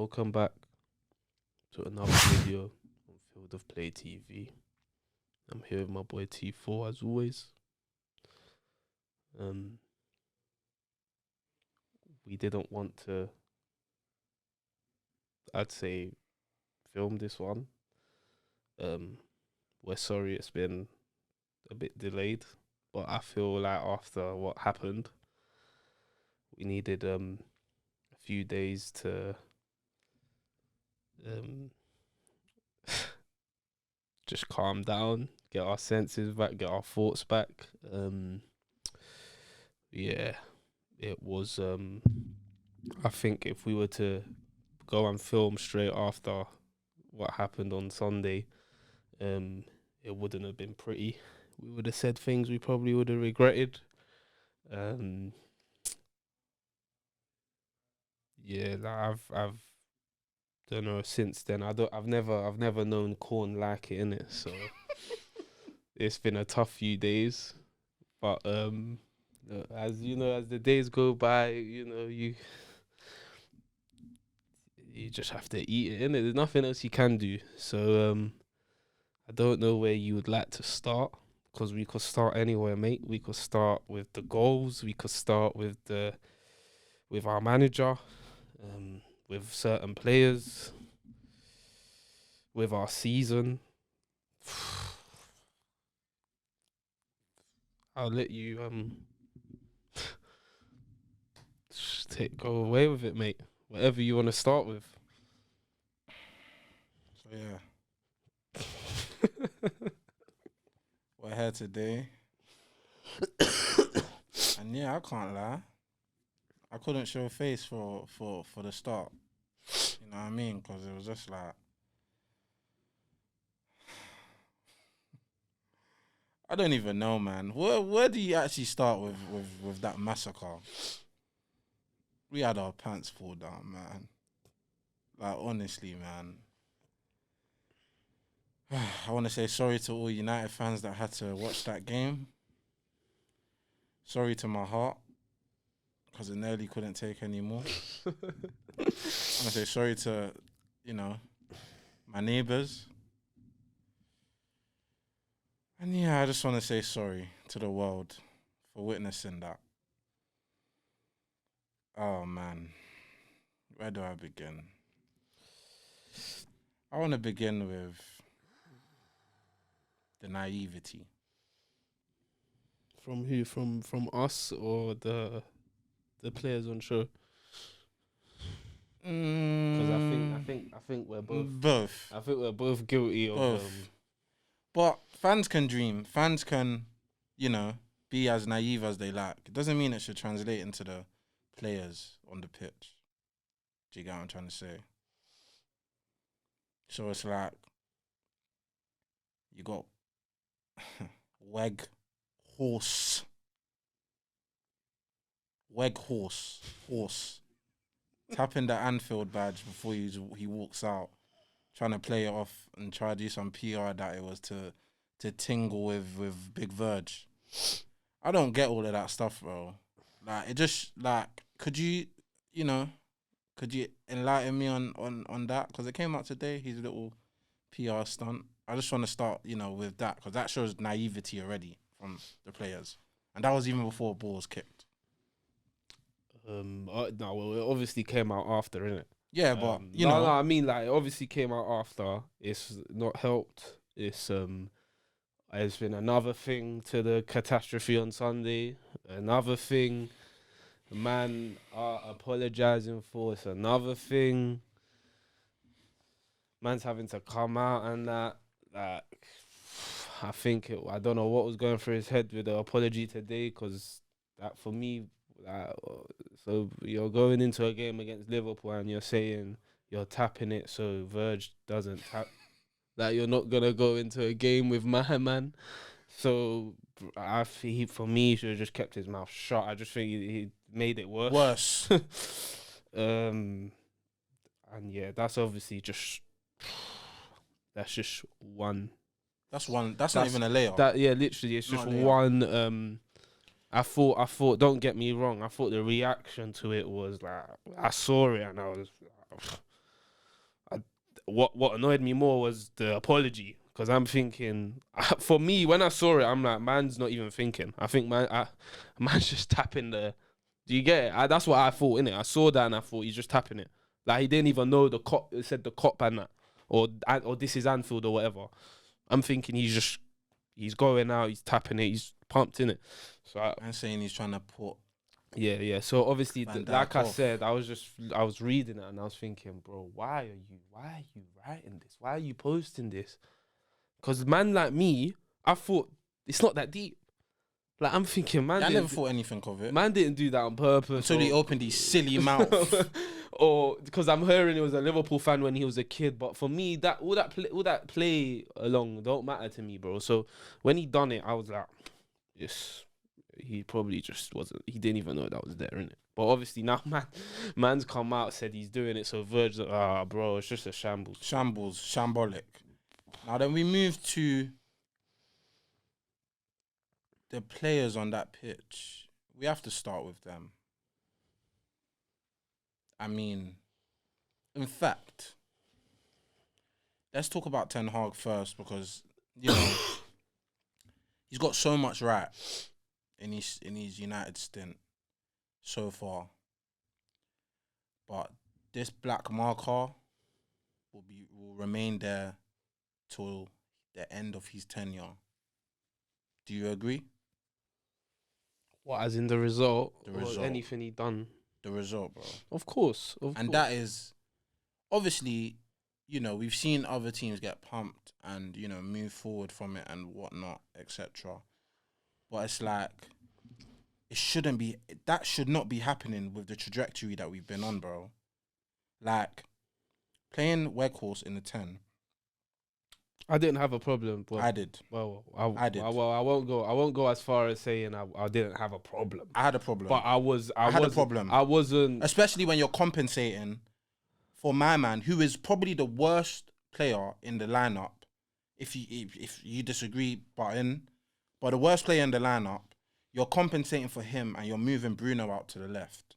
Welcome back to another video on Field of Play TV. I'm here with my boy T4 as always. We didn't want to, I'd say, film this one. We're sorry it's been a bit delayed, but I feel like after what happened, we needed a few days to just calm down, get our senses back, get our thoughts back. Yeah, it was I think if we were to go and film straight after what happened on Sunday, it wouldn't have been pretty. We would have said things we probably would have regretted. Yeah, like I've don't know, since then I've never known corn like it, innit? So it's been a tough few days. But as you know, as the days go by, you know, you just have to eat it, innit? There's nothing else you can do. So I don't know where you would like to start, because we could start anywhere, mate. We could start with the goals, we could start with our manager, with certain players, with our season. I'll let you go away with it, mate. Whatever you want to start with. So yeah, we're here today, and yeah, I can't lie, I couldn't show face for the start. You know what I mean? Because it was just like, I don't even know, man. Where do you actually start with that massacre? We had our pants pulled down, man. Like, honestly, man. I want to say sorry to all United fans that had to watch that game. Sorry to my heart, because it nearly couldn't take any more. I want to say sorry to, my neighbours. And yeah, I just want to say sorry to the world for witnessing that. Oh, man. Where do I begin? I want to begin with the naivety. From who? From us or the players on show? Because I think we're both. Both. I think we're both guilty of. But fans can dream. Fans can, be as naive as they like. It doesn't mean it should translate into the players on the pitch. Do you get what I'm trying to say? So it's like, you got horse, tapping the Anfield badge before he walks out, trying to play it off and try to do some PR that it was to tingle with Big Verge. I don't get all of that stuff, bro. Like, it just, like, could you enlighten me on that? Because it came out today, his little PR stunt. I just want to start, with that, because that shows naivety already from the players. And that was even before ball was kicked. No, well, it obviously came out after, innit? Yeah, but, No, I mean, like, it obviously came out after. It's not helped. It's been another thing to the catastrophe on Sunday. Another thing the man are apologising for. It's another thing. Man's having to come out and that. Like, I don't know what was going through his head with the apology today, because that, for me, so you're going into a game against Liverpool and you're saying you're tapping it so Verge doesn't tap. That you're not gonna go into a game with my man. So for me, he should have just kept his mouth shut. I just think he made it worse. And yeah, that's obviously just one. That's not even a layer. Literally, it's just one. I thought. Don't get me wrong. I thought the reaction to it was like, I saw it and I was, what annoyed me more was the apology. Because I'm thinking, for me, when I saw it, I'm like, man's not even thinking. I think man's just tapping the. Do you get it? That's what I thought, innit? I saw that and I thought he's just tapping it. Like, he didn't even know the cop. It said the cop and that, or this is Anfield or whatever. I'm thinking he's going out, he's tapping it, he's pumped in it. So I'm saying he's trying to put. Yeah. So obviously, like I off. said, I was reading it and I was thinking, bro, why are you writing this? Why are you posting this? Because man like me, I thought it's not that deep. Like, I'm thinking, man, I never thought anything of it. Man didn't do that on purpose. Until he opened his silly mouth. Or because I'm hearing he was a Liverpool fan when he was a kid. But for me, that all that play along don't matter to me, bro. So when he done it, I was like, yes, he probably just wasn't. He didn't even know that was there, innit? But obviously now, man's come out, said he's doing it. So Virg's like, bro, it's just a shambles. Shambolic. Now then we move to the players on that pitch. We have to start with them. I mean, in fact, let's talk about Ten Hag first because, you know, he's got so much right in his United stint so far. But this black marker will remain there till the end of his tenure. Do you agree? What, as in the result? The or result. Anything he done? The result, bro. Of course. And that is, obviously, you know, we've seen other teams get pumped and, you know, move forward from it and whatnot, etc. But it's like, that should not be happening with the trajectory that we've been on, bro. Like, playing Weghorst in the 10. I didn't have a problem. But I did. Well, I did. I won't go as far as saying I didn't have a problem. I had a problem. But I had a problem. I wasn't. Especially when you're compensating for my man, who is probably the worst player in the lineup. If you disagree, but the worst player in the lineup, you're compensating for him and you're moving Bruno out to the left.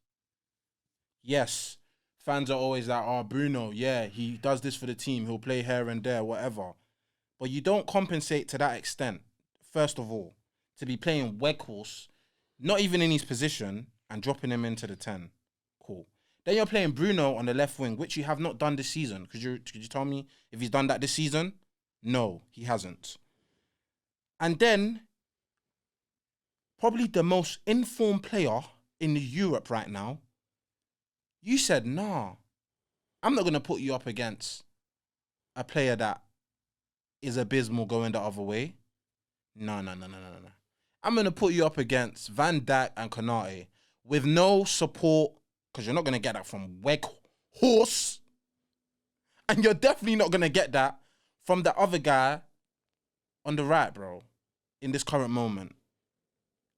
Yes, fans are always like, oh, Bruno, yeah, he does this for the team. He'll play here and there, whatever. But you don't compensate to that extent, first of all, to be playing Weghorst, not even in his position, and dropping him into the 10. Cool. Then you're playing Bruno on the left wing, which you have not done this season. Could you tell me if he's done that this season? No, he hasn't. And then, probably the most informed player in Europe right now, you said, nah, I'm not going to put you up against a player that is abysmal going the other way. No. I'm going to put you up against Van Dijk and Konate with no support, because you're not going to get that from Weghorst. And you're definitely not going to get that from the other guy on the right, bro, in this current moment.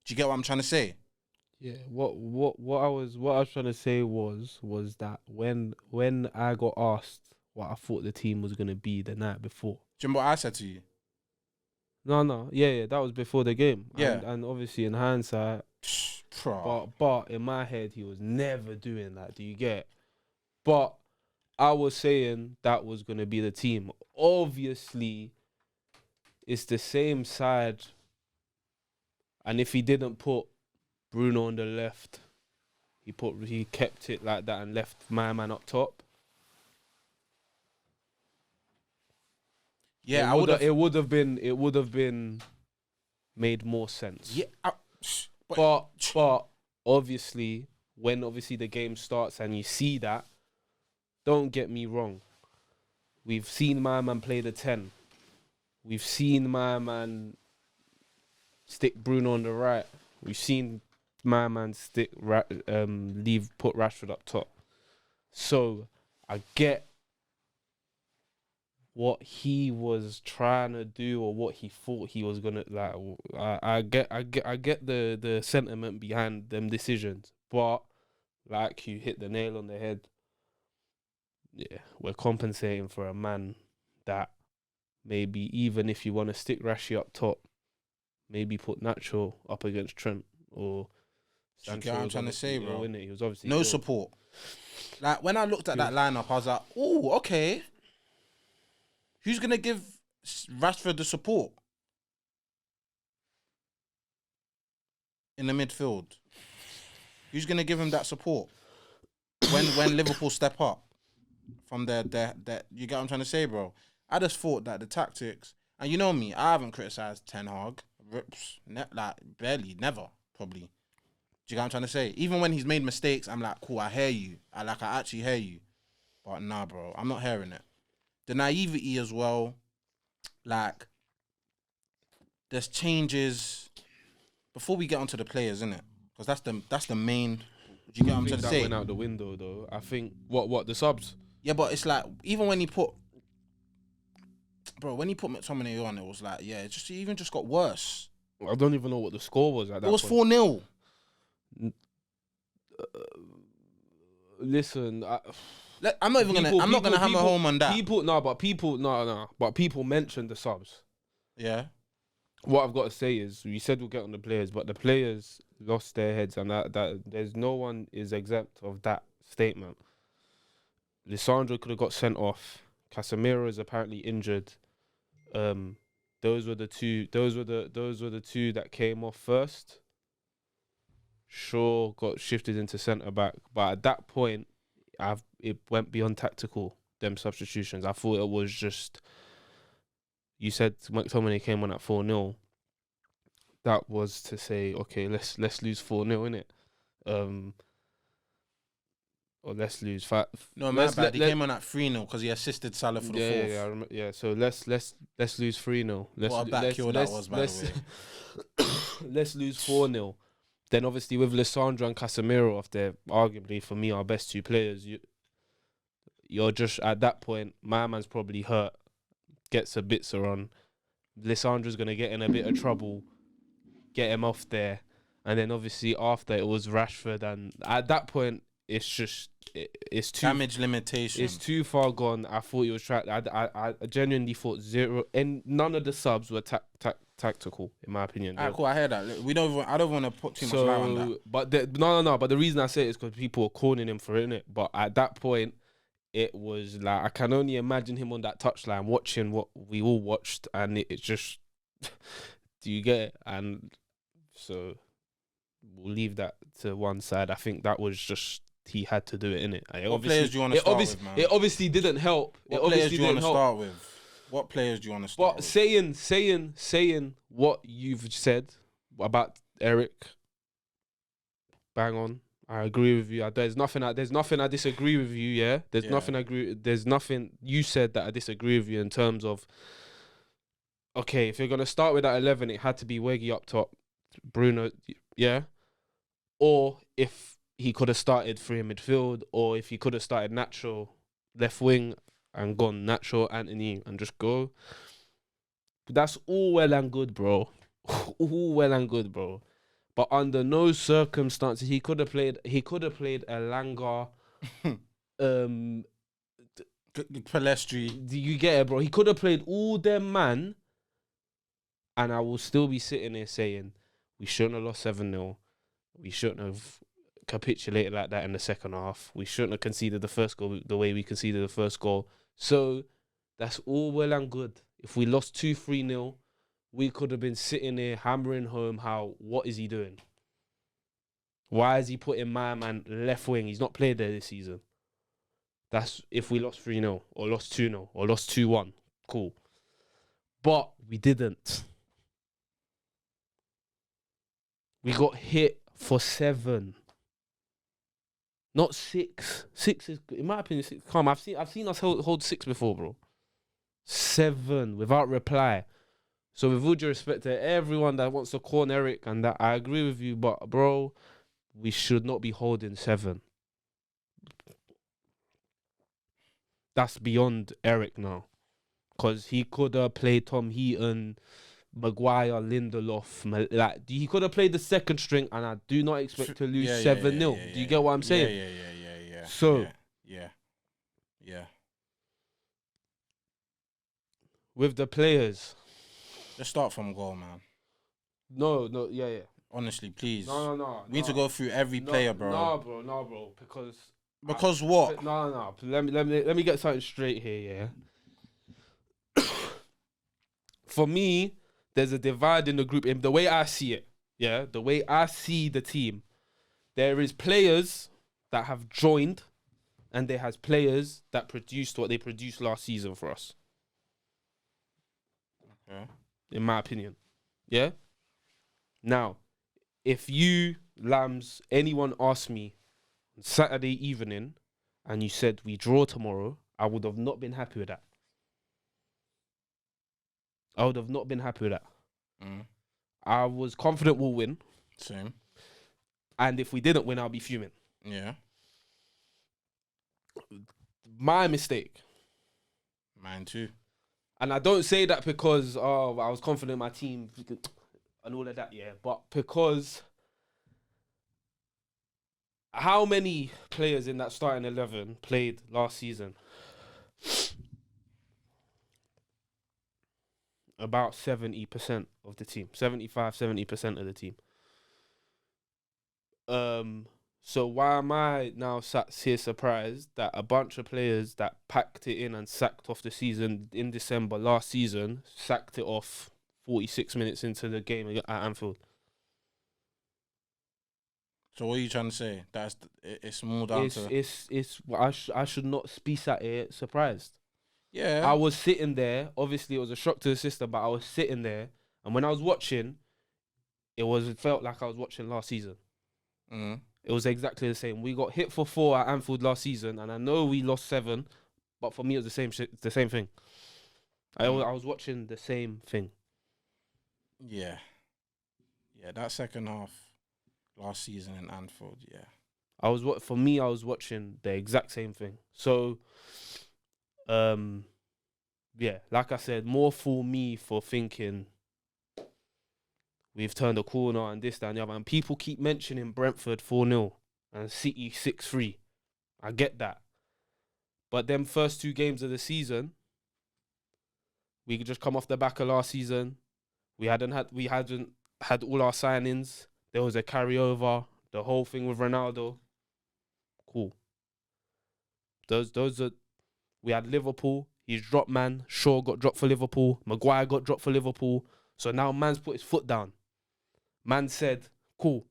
Do you get what I'm trying to say? Yeah. What I was trying to say was that when I got asked what I thought the team was gonna be the night before. Do you remember what I said to you? No. Yeah. That was before the game. Yeah. And obviously in hindsight, Bro. but in my head he was never doing that. Do you get? But I was saying that was gonna be the team. Obviously, it's the same side. And if he didn't put Bruno on the left, he kept it like that and left my man up top. Yeah, it would have been made more sense. Yeah, but obviously when the game starts and you see that, don't get me wrong. We've seen my man play the 10. We've seen my man stick Bruno on the right. We've seen my man put Rashford up top. So I get what he was trying to do or what he thought he was gonna like. I get the sentiment behind them decisions, but like you hit the nail on the head. Yeah, we're compensating for a man that maybe even if you want to stick Rashi up top, maybe put Nacho up against Trent or. You get what I'm trying to say, bro? He was obviously no good. support. Like when I looked at that lineup, I was like, "Oh, okay." Who's gonna give Rashford the support in the midfield? Who's gonna give him that support when Liverpool step up from their you get what I'm trying to say, bro? I just thought that the tactics, and you know me, I haven't criticised Ten Hag, like barely, never, probably. Do you get what I'm trying to say? Even when he's made mistakes, I'm like, cool, I hear you. I actually hear you. But nah, bro, I'm not hearing it. The naivety as well, like, there's changes before we get onto the players, innit? Because that's the main. Do you get what I'm trying to say? That went out the window though. I think what the subs. Yeah, but it's like even when he put McTominay on, it was like it even got worse. I don't even know what the score was at that. It was point. 4-0. Listen, I'm not gonna hammer home on that. But people mentioned the subs. Yeah. What I've got to say is, we said we'll get on the players, but the players lost their heads, and that there's no one is exempt of that statement. Lisandro could have got sent off. Casemiro is apparently injured. Those were the two that came off first. Shaw got shifted into centre back, but at that point, it went beyond tactical. Them substitutions, I thought it was just. You said McTominay came on at 4-0. That was to say, okay, let's lose 4-0, innit? Or let's lose 5. No, my bad. He came on at 3-0 because he assisted Salah for the fourth. Yeah, I remember, yeah. So let's lose 3-0. What a back heel that was, by the way. Let's lose 4-0. Then obviously with Lisandro and Casemiro off there, arguably for me our best two players, you're just at that point. My man's probably hurt. Gets a bitzer on. Lisandro's gonna get in a bit of trouble. Get him off there, and then obviously after it was Rashford, and at that point it's just it's too damage limitation. It's too far gone. I thought he was trying. I genuinely thought zero, and none of the subs were tactical in my opinion. Alright, cool. I hear that. I don't want to put too much light on that. But no. But the reason I say it is because people were calling him for it. But at that point, it was like I can only imagine him on that touchline watching what we all watched, and it's just, do you get it? And so we'll leave that to one side. I think that was just he had to do it, innit? What players do you want to start with, man? It obviously didn't help. What players do you want to start with? What players do you want to start with? Saying what you've said about Eric, bang on. I agree with you. There's nothing I disagree with you. Yeah, there's nothing you said that I disagree with you in terms of. Okay, if you're gonna start with that 11, it had to be Weggy up top, Bruno, yeah, or if he could have started free in midfield, or if he could have started Nacho left wing and gone Nacho, Anthony, and just go. But that's all well and good, bro. All well and good, bro. But under no circumstances he could have played Elanga, Palestri. Do you get it, bro? He could have played all them, man. And I will still be sitting here saying we shouldn't have lost 7-0. We shouldn't have capitulated like that in the second half. We shouldn't have conceded the first goal the way we conceded the first goal. So that's all well and good. If we lost 2-3-0, we could have been sitting here hammering home what is he doing? Why is he putting my man left wing? He's not played there this season. That's if we lost 3-0 or lost 2-0 or lost 2-1. Cool. But we didn't. We got hit for 7. Not 6. 6 is, in my opinion, 6. Come, I've seen us hold 6 before, bro. 7 without reply. So with all due respect to everyone that wants to corner Eric and that, I agree with you, but bro, we should not be holding 7. That's beyond Eric now. Because he could have played Tom Heaton, Maguire, Lindelof. He could have played the second string, and I do not expect to lose 7-0. Do you get what I'm saying? Yeah. So, yeah. With the players. Let's start from goal, man. No, yeah. Honestly, please. No. We need to go through every player, bro. No, bro. Because what? No. Let me get something straight here, yeah. For me, there's a divide in the group. In the way I see it, yeah, the way I see the team, there is players that have joined, and there has players that produced what they produced last season for us. Okay. In my opinion, yeah. Now, if you lambs, anyone asked me on Saturday evening, and you said we draw tomorrow, I would have not been happy with that. I would have not been happy with that. I was confident we'll win. Same. And if we didn't win, I'll be fuming. Yeah. My mistake. Mine too. And I don't say that because I was confident in my team and all of that, yeah. But because how many players in that starting 11 played last season? About 70% of the team. 70% of the team. So why am I now sat here surprised that a bunch of players that packed it in and sacked off the season in December last season sacked it off 46 minutes into the game at Anfield? So what are you trying to say? It's more down to... I should not be sat here surprised. Yeah. I was sitting there. Obviously, it was a shock to the system, but I was sitting there, and when I was watching, it felt like I was watching last season. Mm-hmm. It was exactly the same. We got hit for 4 at Anfield last season, and I know we lost 7, but for me, it was the same thing. I was watching the same thing. Yeah. Yeah, that second half last season in Anfield, yeah. I was watching the exact same thing. So, yeah, like I said, more for me for thinking we've turned a corner and this, that, and the other. And people keep mentioning Brentford 4-0 and City 6-3. I get that. But them first 2 games of the season, we could just come off the back of last season. We hadn't had all our signings. There was a carryover. The whole thing with Ronaldo. Cool. Those are... We had Liverpool. He's dropped, man. Shaw got dropped for Liverpool. Maguire got dropped for Liverpool. So now man's put his foot down. Man said, cool.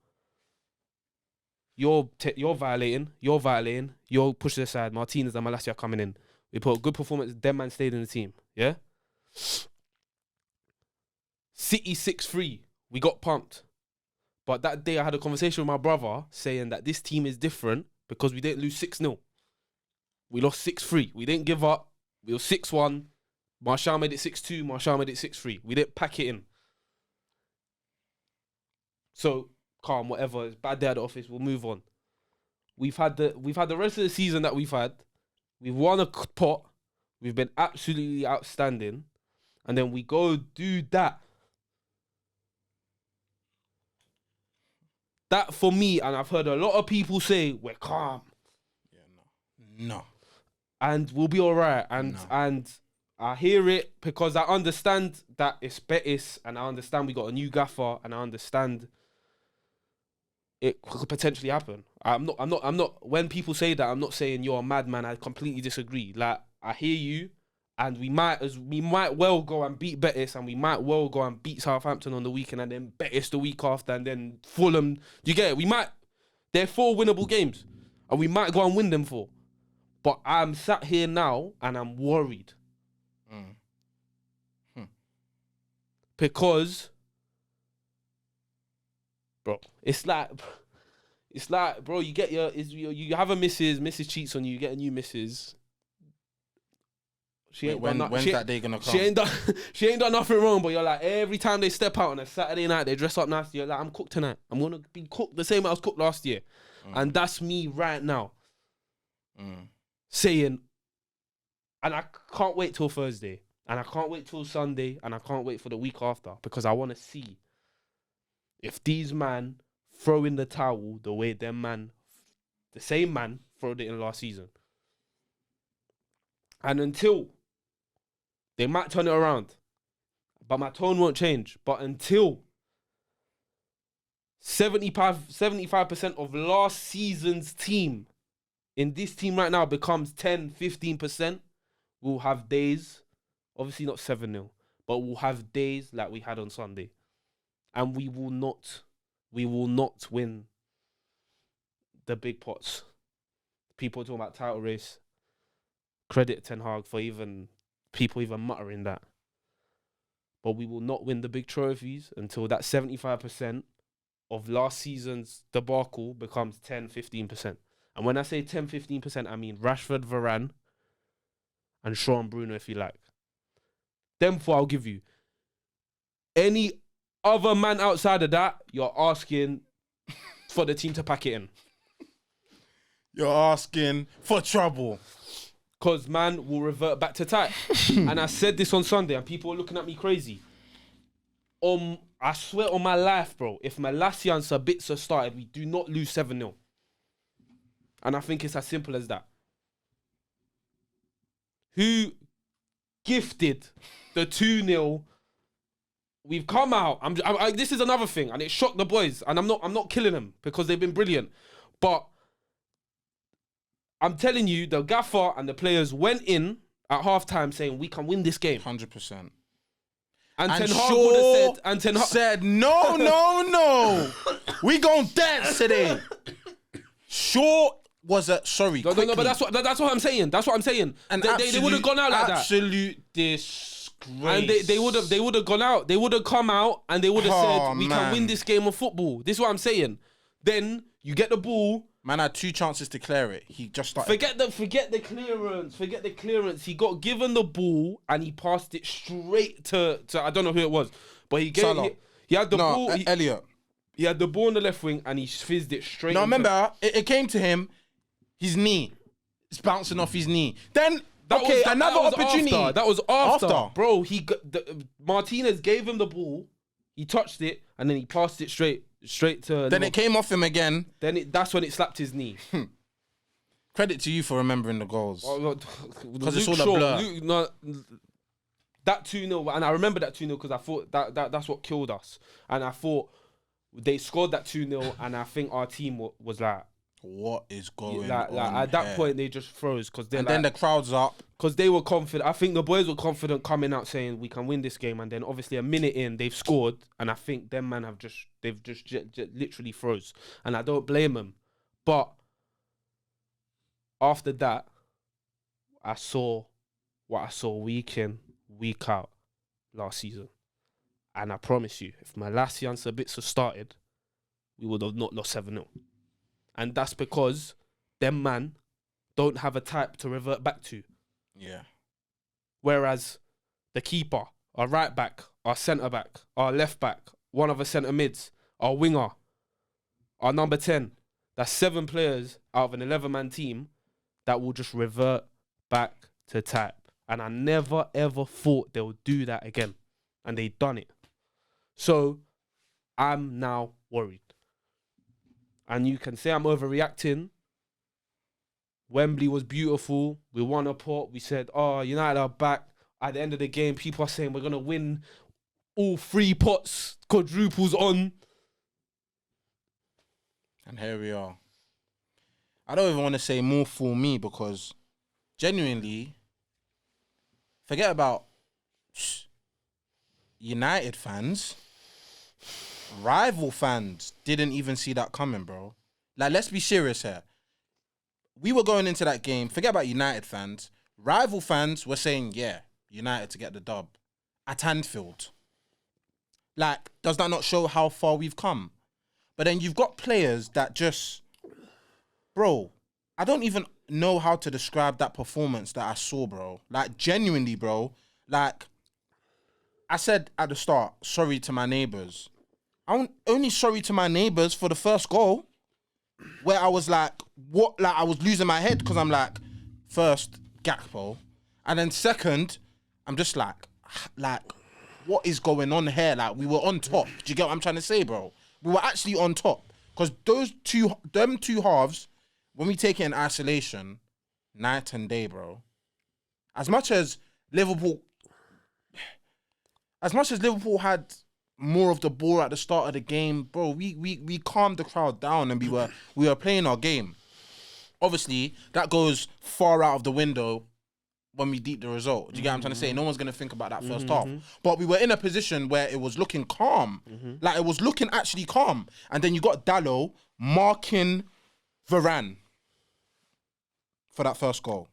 You're violating. You're pushing aside. Martinez and Malacia coming in. We put a good performance. Them man stayed in the team. Yeah? City 6-3. We got pumped. But that day I had a conversation with my brother saying that this team is different because we didn't lose 6-0. We lost 6-3. We didn't give up. We were 6-1. Martial made it 6-2. Martial made it 6-3. We didn't pack it in. So calm, whatever. It's bad day at the office. We'll move on. We've had the rest of the season that we've had. We've won a pot. We've been absolutely outstanding, and then we go do that. That for me, and I've heard a lot of people say we're calm. Yeah, no. And we'll be all right. And I hear it because I understand that it's Betis, and I understand we got a new gaffer, and I understand it could potentially happen. I'm not. When people say that, I'm not saying you're a madman. I completely disagree. Like, I hear you, and we might well go and beat Betis, and we might well go and beat Southampton on the weekend, and then Betis the week after, and then Fulham. Do you get it? They're 4 winnable games, and we might go and win them 4. But I'm sat here now, and I'm worried. Because, bro, it's like, bro, you have a missus cheats on you, you get a new missus. When's that day gonna come? She ain't done nothing wrong, but you're like, every time they step out on a Saturday night, they dress up nice. You're like, I'm cooked tonight. I'm gonna be cooked the same way I was cooked last year, and that's me right now, saying, and I can't wait till Thursday. And I can't wait till Sunday, and I can't wait for the week after, because I want to see if these man throw in the towel the way the same man throwed it in last season. And until they might turn it around, but my tone won't change. But until 75% of last season's team in this team right now becomes 10, 15%, we'll have days. Obviously not 7-0, but we'll have days like we had on Sunday, and we will not win the big pots. People talking about title race. Credit Ten Hag for people even muttering that. But we will not win the big trophies until that 75% of last season's debacle becomes 10-15%. And when I say 10-15%, I mean Rashford, Varane, and Shaw and Bruno, if you like. Them four I'll give you. Any other man outside of that, you're asking for the team to pack it in. You're asking for trouble. Because man will revert back to type. And I said this on Sunday and people were looking at me crazy. I swear on my life, bro, if Malacia and Sabitzer started, we do not lose 7-0. And I think it's as simple as that. Who gifted the 2-0? We've come out. This is another thing, and it shocked the boys. And I'm not killing them because they've been brilliant. But I'm telling you, the gaffer and the players went in at halftime saying we can win this game. 100%. And Ten Hag would have said, and Ten Hag said, no. We gon' dance today. Shaw was a sorry. No, but that's what I'm saying. That's what I'm saying. And they would have gone out like that. Absolute disgrace. And they would have gone out. They would have come out and they would have said, we can win this game of football. This is what I'm saying. Then you get the ball. Man had 2 chances to clear it. He just started. Forget the clearance. Forget the clearance. He got given the ball and he passed it straight to I don't know who it was, but he had the ball. Elliot. He had the ball on the left wing and he fizzed it straight. No, remember it came to him. His knee. It's bouncing off his knee. Then another opportunity. That was after. Bro, Martinez gave him the ball. He touched it and then he passed it straight to. Then it came off him again. Then that's when it slapped his knee. Credit to you for remembering the goals. Because it's all a blur. That 2-0, and I remember that 2-0 because I thought that's what killed us. And I thought they scored that 2-0, and I think our team was like, what is going on? At that point, they just froze because then the crowd's up because they were confident. I think the boys were confident coming out saying we can win this game, and then obviously a minute in they've scored, and I think them man they've just literally froze, and I don't blame them. But after that, I saw what I saw week in, week out last season, and I promise you, if Malacia and Sabitzer started, we would have not lost 7-0. And that's because them man don't have a type to revert back to. Yeah. Whereas the keeper, our right back, our centre back, our left back, one of the centre mids, our winger, our number 10, that's 7 players out of an 11-man team that will just revert back to type. And I never ever thought they'll do that again. And they done it. So I'm now worried. And you can say I'm overreacting. Wembley was beautiful. We won a pot. We said, United are back. At the end of the game, people are saying we're going to win all 3 pots. Quadruples on. And here we are. I don't even want to say more for me because genuinely, forget about United fans. Rival fans didn't even see that coming, bro. Like, let's be serious here. We were going into that game. Forget about United fans. Rival fans were saying, yeah, United to get the dub at Anfield. Like, does that not show how far we've come? But then you've got players that just, bro, I don't even know how to describe that performance that I saw, bro. Like, genuinely, bro. Like, I said at the start, sorry to my neighbours. I'm only sorry to my neighbours for the first goal where I was like, what? Like, I was losing my head because I'm like, first, Gakpo. And then second, I'm just like, what is going on here? Like, we were on top. Do you get what I'm trying to say, bro? We were actually on top. Because them two halves, when we take it in isolation, night and day, bro. As much as Liverpool had more of the ball at the start of the game, bro, we calmed the crowd down and we were playing our game. Obviously, that goes far out of the window when we deep the result. Do you get what I'm trying to say? No one's gonna think about that first half. But we were in a position where it was looking calm. Like it was looking actually calm. And then you got Dallo marking Varane for that first goal.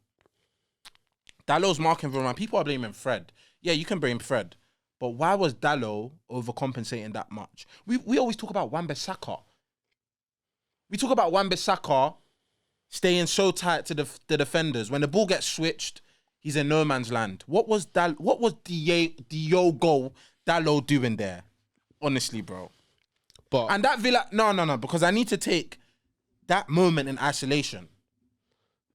Dallo's marking Varane. People are blaming Fred. Yeah, you can blame Fred. But why was Dallo overcompensating that much? We always talk about Wan-Bissaka. We talk about Wan-Bissaka staying so tight to the defenders. When the ball gets switched, he's in no man's land. What was Diogo Dallo doing there? Honestly, bro. And that Villa... No, because I need to take that moment in isolation.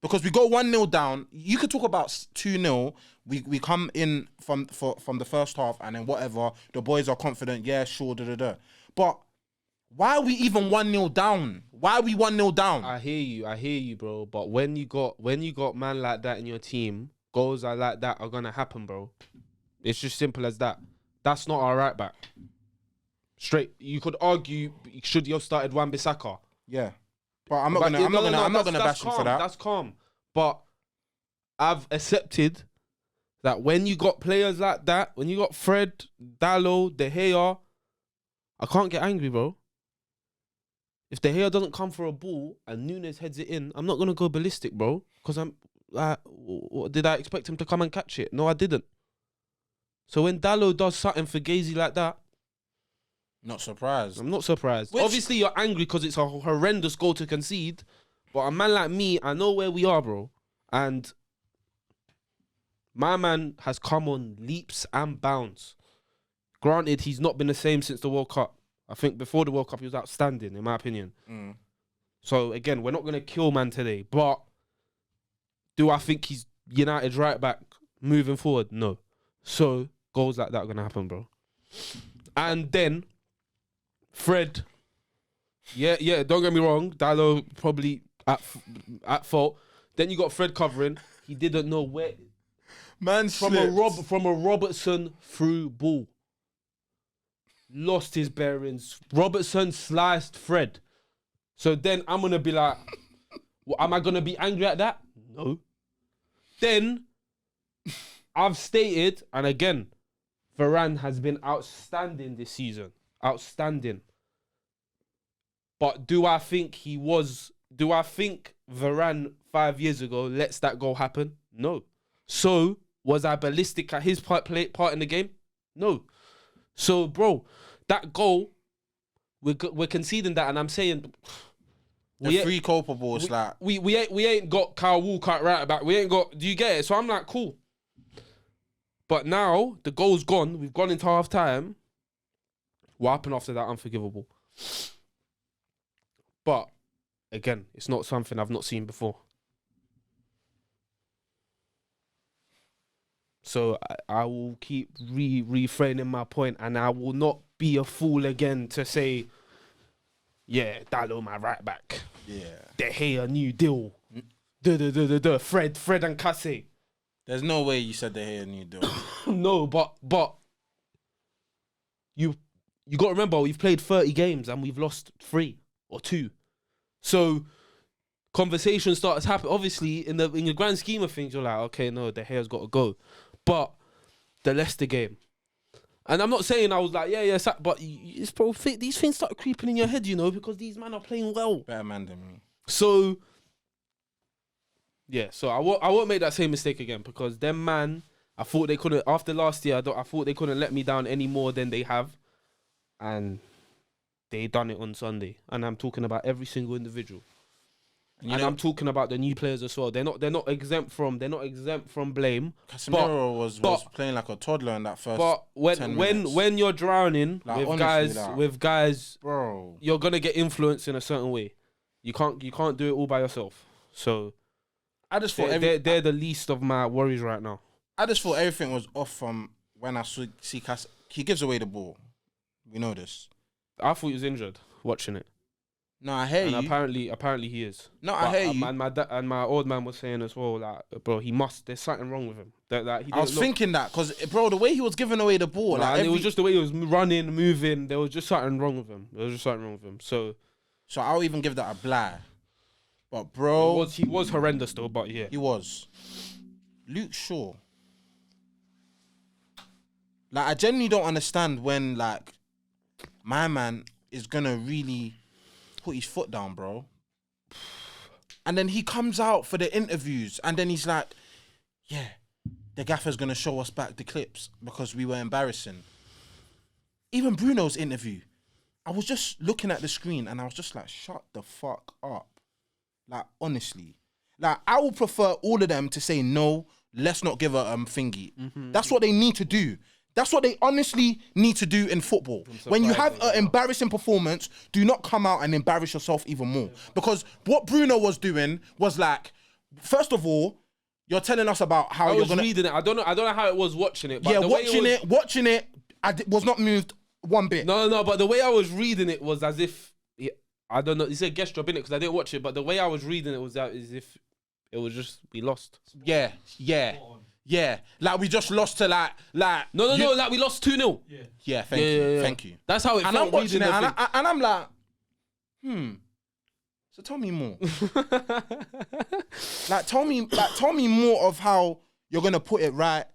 Because we go 1-0 down. You could talk about 2-0. We come in from the first half and then whatever. The boys are confident. Yeah, sure, da-da-da. But why are we even 1-0 down? Why are we 1-0 down? I hear you, bro. But when you got man like that in your team, goals are like that are gonna happen, bro. It's just simple as that. That's not our right back. Straight. You could argue should you have started Wan-Bissaka? Yeah. But I'm not gonna bash him for that. That's calm. But I've accepted that when you got players like that, when you got Fred, Dallo, De Gea, I can't get angry, bro. If De Gea doesn't come for a ball and Nunes heads it in, I'm not gonna go ballistic, bro. Because I'm like, did I expect him to come and catch it? No, I didn't. So when Dallo does something for Gazy like that, not surprised. I'm not surprised. Obviously, you're angry because it's a horrendous goal to concede. But a man like me, I know where we are, bro. And my man has come on leaps and bounds. Granted, he's not been the same since the World Cup. I think before the World Cup, he was outstanding, in my opinion. So, again, we're not going to kill man today. But do I think he's United's right back moving forward? No. So, goals like that are going to happen, bro. And then... Fred, yeah, don't get me wrong. Dallo probably at fault. Then you got Fred covering. He didn't know where. Man, from a Robertson through ball, lost his bearings. Robertson sliced Fred. So then I'm gonna be like, well, am I gonna be angry at that? No. Then I've stated, and again, Varane has been outstanding this season. Outstanding. But do I think Varane 5 years ago lets that goal happen? No. So, was I ballistic at his part in the game? No. So, bro, that goal, we're conceding that, and I'm saying... The three culpables, we ain't got Kyle Walker right back. We ain't got... Do you get it? So I'm like, cool. But now, the goal's gone. We've gone into half-time. What happened after that? Unforgivable. But, again, it's not something I've not seen before. So, I will keep reframing my point, and I will not be a fool again to say, yeah, Dallo, my right back. Yeah. De Gea, new deal. Fred and Kassé. There's no way you said De Gea, new deal. No, but you got to remember, we've played 30 games and we've lost 3 or 2. So conversation starts happening. Obviously, in the grand scheme of things, you're like, okay, no, De Gea's got to go. But the Leicester game, and I'm not saying I was like, yeah, but it's probably these things start creeping in your head, you know, because these men are playing well. Better man than me. So yeah, so I won't make that same mistake again, because them man, I thought they couldn't after last year. I thought they couldn't let me down any more than they have. And they done it on Sunday. And I'm talking about every single individual. And I'm talking about the new players as well. They're not exempt from blame. Casemiro was playing like a toddler in that first. But when you're drowning like, with guys, bro, you're gonna get influenced in a certain way. You can't do it all by yourself. So I just thought they're the least of my worries right now. I just thought everything was off from when I see Cass. He gives away the ball. We know this. I thought he was injured watching it. No, I hear you. Apparently he is. No, I hear you. And my old man was saying as well, like, bro, there's something wrong with him. I was thinking that, because, bro, the way he was giving away the ball. It was just the way he was running, moving. There was just something wrong with him. So I'll even give that a blah. But, bro. He was horrendous, though, but yeah. He was. Luke Shaw. Like, I genuinely don't understand when, like, my man is gonna really put his foot down, bro. And then he comes out for the interviews and then he's like, yeah, the gaffer's gonna show us back the clips because we were embarrassing. Even Bruno's interview, I was just looking at the screen and I was just like, shut the fuck up. Like, honestly. Like, I would prefer all of them to say, no, let's not give a thingy. That's what they need to do. That's what they honestly need to do in football. When you have an embarrassing performance, do not come out and embarrass yourself even more. Because what Bruno was doing was like, first of all, you're telling us about how you're gonna reading it. I don't know how it was watching it. But yeah, watching it, was not moved one bit. No, but the way I was reading it was as if I don't know. You said guest job in it because I didn't watch it, but the way I was reading it was as if it was just we lost. Yeah. Like we just lost to like no, like we lost 2-0. Yeah, thank you. That's how it and felt. I'm watching it, and I'm like, so tell me more. tell me more of how you're gonna put it right,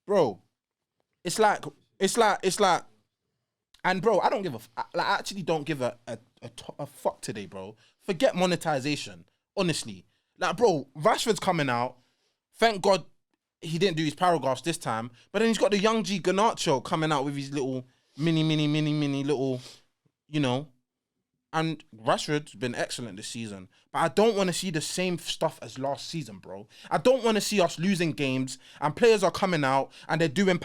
bro. It's like, and bro, I don't give I actually don't give a fuck today, bro. Forget monetization, honestly. Like, bro, Rashford's coming out. Thank God he didn't do his paragraphs this time. But then he's got the young G Garnacho coming out with his little mini little, you know. And Rashford's been excellent this season. But I don't want to see the same stuff as last season, bro. I don't want to see us losing games and players are coming out and they're doing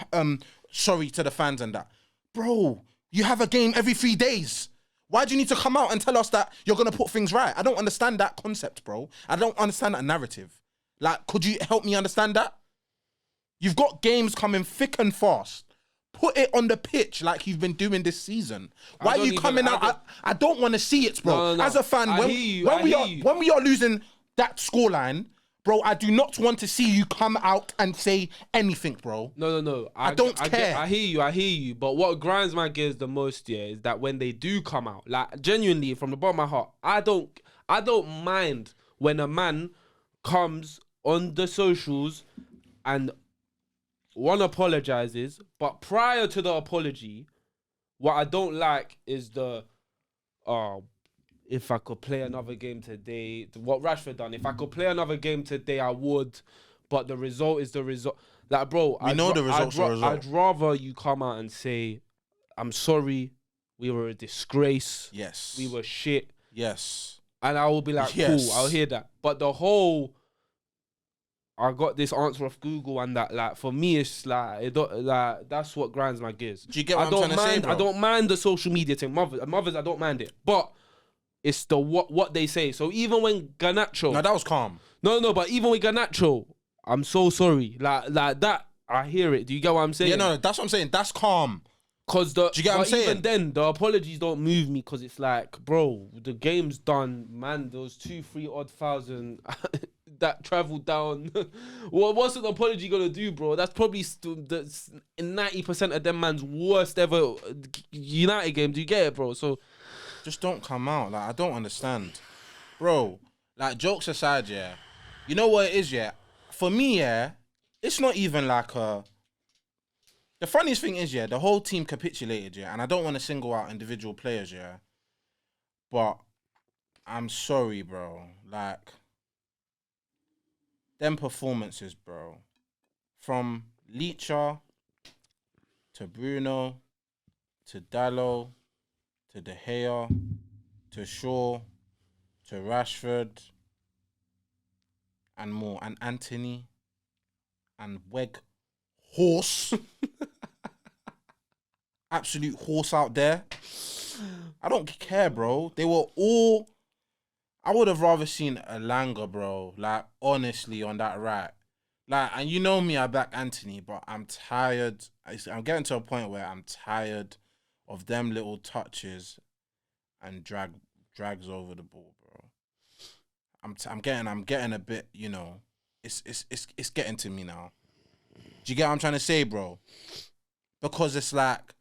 sorry to the fans and that. Bro, you have a game every 3 days. Why do you need to come out and tell us that you're going to put things right? I don't understand that concept, bro. I don't understand that narrative. Like, could you help me understand that? You've got games coming thick and fast. Put it on the pitch like you've been doing this season. Why are you coming out? I don't want to see it, bro. No. As a fan, when we are losing that scoreline, bro, I do not want to see you come out and say anything, bro. No. I don't care. I hear you. But what grinds my gears the most, is that when they do come out, like genuinely from the bottom of my heart, I don't mind when a man comes on the socials and one apologizes, but prior to the apology, what I don't like is if I could play another game today, what Rashford done. If I could play another game today, I would. But the result is the result. Like, bro, I'd rather you come out and say, I'm sorry, we were a disgrace. Yes. We were shit. Yes. And I will be like, cool, I'll hear that. But the whole, I got this answer off Google and that, like, for me, it's like, that's what grinds my gears. Do you get what I'm trying to say, bro? I don't mind the social media thing. Mothers, I don't mind it. But it's the what they say. So even when Garnacho... No, that was calm. No, but even with Garnacho, I'm so sorry. Like that, I hear it. Do you get what I'm saying? Yeah, no, that's what I'm saying. That's calm. Do you get what I'm saying? Even then, the apologies don't move me because it's like, bro, the game's done, man. There was 2-3 odd thousand that travelled down. What's an apology gonna do, bro? That's probably 90% of them man's worst ever United game. Do you get it, bro? So just don't come out. Like, I don't understand, bro. Like, jokes aside, yeah. You know what it is, yeah. For me, yeah, it's not even like a. The funniest thing is, yeah, the whole team capitulated, yeah, and I don't want to single out individual players, yeah, but I'm sorry, bro. Like, them performances, bro, from Leacher to Bruno to Dallo to De Gea to Shaw to Rashford and more, and Anthony and Weg horse. Absolute horse out there. I don't care, bro. They were all... I would have rather seen Elanga, bro. Like, honestly, on that right. Like, and you know me, I back Anthony, but I'm tired. I'm getting to a point where I'm tired of them little touches and drags over the ball, bro. I'm getting a bit, you know, it's getting to me now. Do you get what I'm trying to say, bro? Because it's like,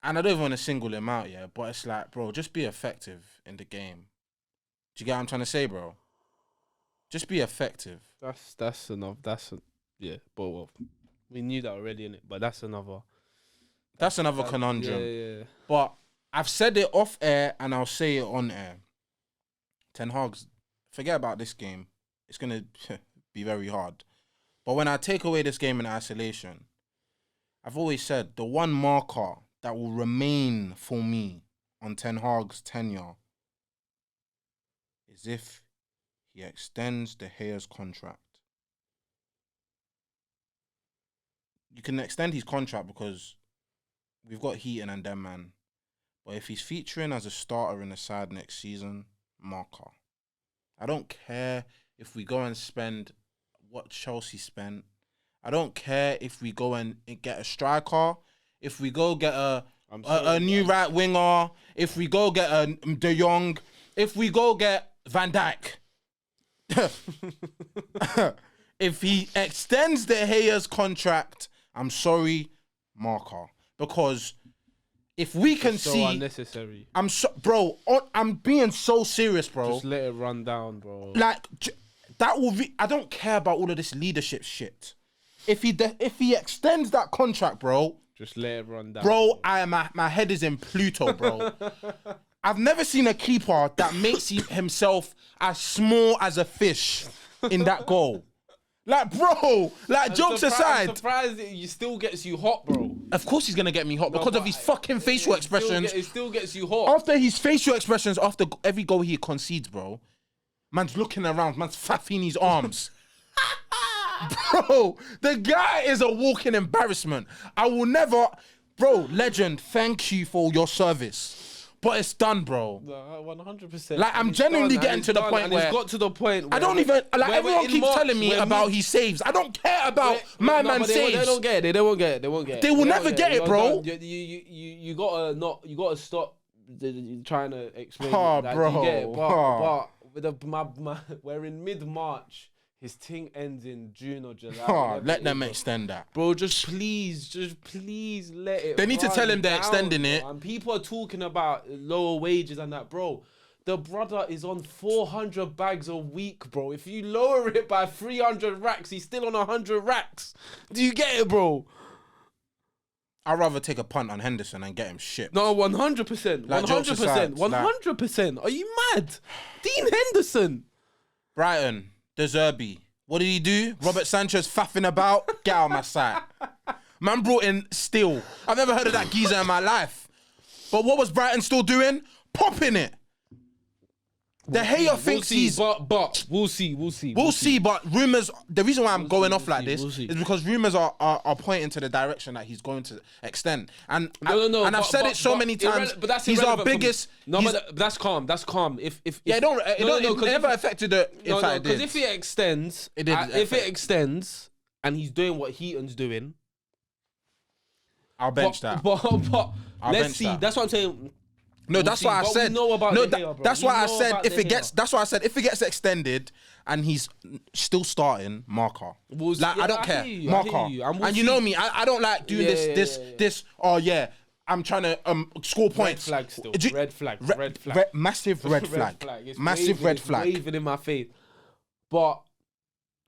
and I don't even want to single him out, yeah, but it's like, bro, just be effective in the game. Do you get what I'm trying to say, bro? Just be effective. That's enough. Yeah, but well, we knew that already, innit? But that's another. That's another conundrum. Yeah. But I've said it off air and I'll say it on air. Ten Hag's, forget about this game. It's gonna be very hard. But when I take away this game in isolation, I've always said the one marker that will remain for me on Ten Hag's tenure is if he extends De Gea's contract. You can extend his contract because we've got Heaton and them, man. But if he's featuring as a starter in the side next season, marker. I don't care if we go and spend what Chelsea spent. I don't care if we go and get a striker. If we go get a new right winger. If we go get a De Jong. If we go get Van Dijk. If he extends De Gea's contract, I'm sorry, marker. Because if we can so see... unnecessary. Bro, I'm being so serious, bro. Just let it run down, bro. Like, that will be... I don't care about all of this leadership shit. If he extends that contract, bro... Just let it run down. Bro, my head is in Pluto, bro. I've never seen a keeper that makes himself as small as a fish in that goal. Like, bro, like, jokes aside. I'm surprised it still gets you hot, bro. Of course he's going to get me hot because of his fucking facial expressions. It still gets you hot. After his facial expressions, after every goal he concedes, bro, man's looking around, man's faffing his arms. Bro, the guy is a walking embarrassment. I will never... Bro, legend, thank you for your service. But it's done, bro. 100%. Like, I'm genuinely getting to the point where... It's got to the point where... I don't even... Like, everyone keeps telling me about his saves. I don't care about my man's saves. They don't get it. They won't get it. They won't get it. They will never get it, bro. You gotta not... You gotta stop trying to explain that. Bro. You get it. But with we're in mid-March. His thing ends in June or July. Let them extend that. Bro, just please let it. They need to tell him they're down, extending it. And people are talking about lower wages and that, bro. The brother is on 400 bags a week, bro. If you lower it by 300 racks, he's still on 100 racks. Do you get it, bro? I'd rather take a punt on Henderson and get him shipped. No, 100%. Like, 100%. 100%. Are you mad? Dean Henderson. Brighton. De Zerbi. What did he do? Robert Sanchez faffing about. Get out of my sight. Man brought in Steel. I've never heard of that geezer in my life. But what was Brighton still doing? Popping it. De Gea thinks he's... But we'll see. We'll see, but rumours... The reason why I'm going off like this is because rumours are pointing to the direction that he's going to extend. And No. And I've said it so many times. But that's he's our biggest... No, but that's calm. That's calm. If it never affected the... Because if it extends... If it extends and he's doing what Heaton's doing... I'll bench that. But let's see. That's what I'm saying... No, that's why I said. That's why I said if it gets. That's why I said if it gets extended and he's still starting, marker. Like, I don't care, marker. And you know me, I don't like doing this. Oh yeah, I'm trying to score points. Red flag still. Red flag. Massive red flag. Massive red flag. Waving in my face. But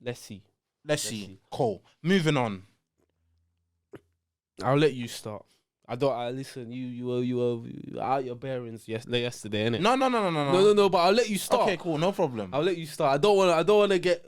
let's see. Let's see. Cool. Moving on. I'll let you start. Listen. You were out your bearings yesterday, innit? No. But I'll let you start. Okay, cool, no problem. I'll let you start. I don't want to get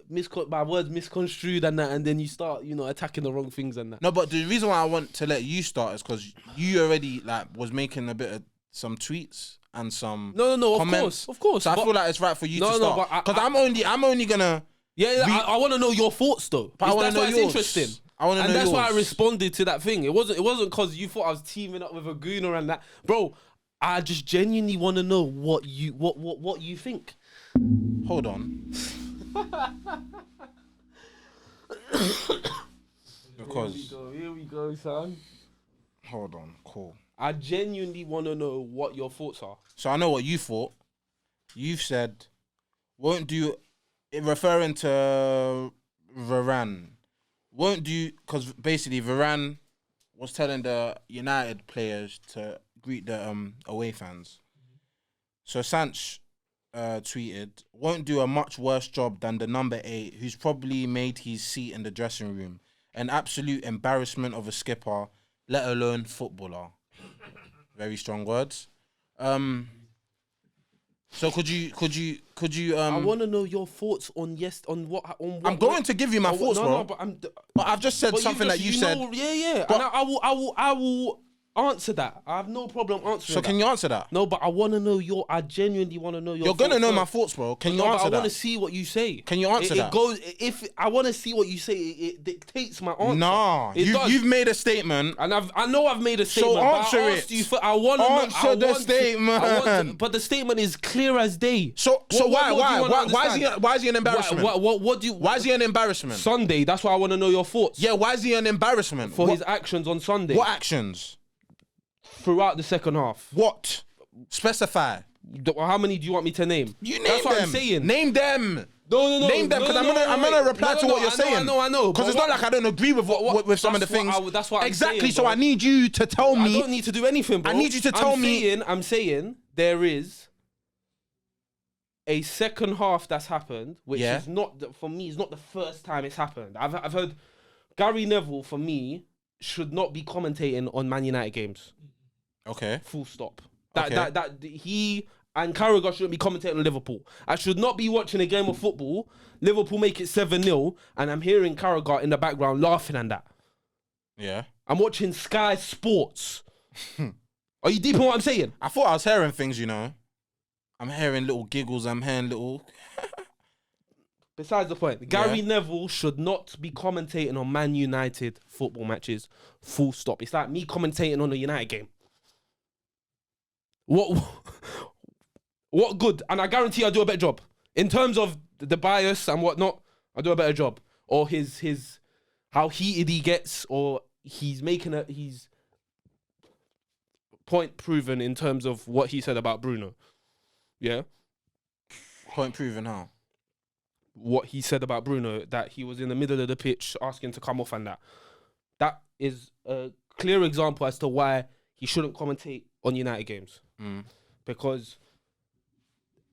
my words misconstrued and that, and then you start, attacking the wrong things and that. No, but the reason why I want to let you start is because you already was making a bit of some tweets and some comments. Of course. So I feel like it's right for you to start because I'm only gonna. I want to know your thoughts though. But I want to know yours. It's interesting. And that's why I responded to that thing. It wasn't because you thought I was teaming up with a gooner and that, bro. I just genuinely want to know what you think. Hold on. Because here we go, son. Hold on, cool. I genuinely want to know what your thoughts are. So I know what you thought. You've said, won't do, referring to Varane. Won't do, because basically Varane was telling the United players to greet the away fans. So Sanch tweeted, won't do a much worse job than the number 8, who's probably made his seat in the dressing room. An absolute embarrassment of a skipper, let alone footballer. Very strong words. So could you I want to know your thoughts on what I'm going to give you my thoughts, bro. No, but I've just said something that you said. Yeah. But, And I will answer that. I have no problem answering. So can you answer that? No, but I want to know I genuinely want to know your. You're gonna know my thoughts, bro. Can you answer that? I want to see what you say. Can you answer that? It goes. If I want to see what you say, it dictates my answer. Nah, you've made a statement, and I know I've made a statement. So answer it. I want to answer the statement. But the statement is clear as day. So why is he an embarrassment? What do you? Why is he an embarrassment? Sunday. That's why I want to know your thoughts. Yeah, why is he an embarrassment for his actions on Sunday? What actions? Throughout the second half. What? Specify. How many do you want me to name? You name That's them. what I'm saying. Name them. No. Name them, because I'm gonna reply to what you're saying. I know. Because it's not like I don't agree with with some of the things. That's what I'm exactly. saying, So I need you to tell me. I don't need to do anything, bro. I need you to tell me. I'm saying there is a second half that's happened, which is not for me. It's not the first time it's happened. I've heard Gary Neville for me should not be commentating on Man United games. Okay. Full stop. That he and Carragher shouldn't be commentating on Liverpool. I should not be watching a game of football. Liverpool make it 7-0, and I'm hearing Carragher in the background laughing and that. Yeah. I'm watching Sky Sports. Are you deep in what I'm saying? I thought I was hearing things, you know. I'm hearing little giggles. I'm hearing little. Besides the point, Gary Neville should not be commentating on Man United football matches. Full stop. It's like me commentating on a United game. What good? And I guarantee I do a better job. In terms of the bias and whatnot, I do a better job. Or his how heated he gets, or he's making he's point proven in terms of what he said about Bruno. Yeah? Point proven how? What he said about Bruno, that he was in the middle of the pitch asking to come off and that. That is a clear example as to why he shouldn't commentate on United games. Because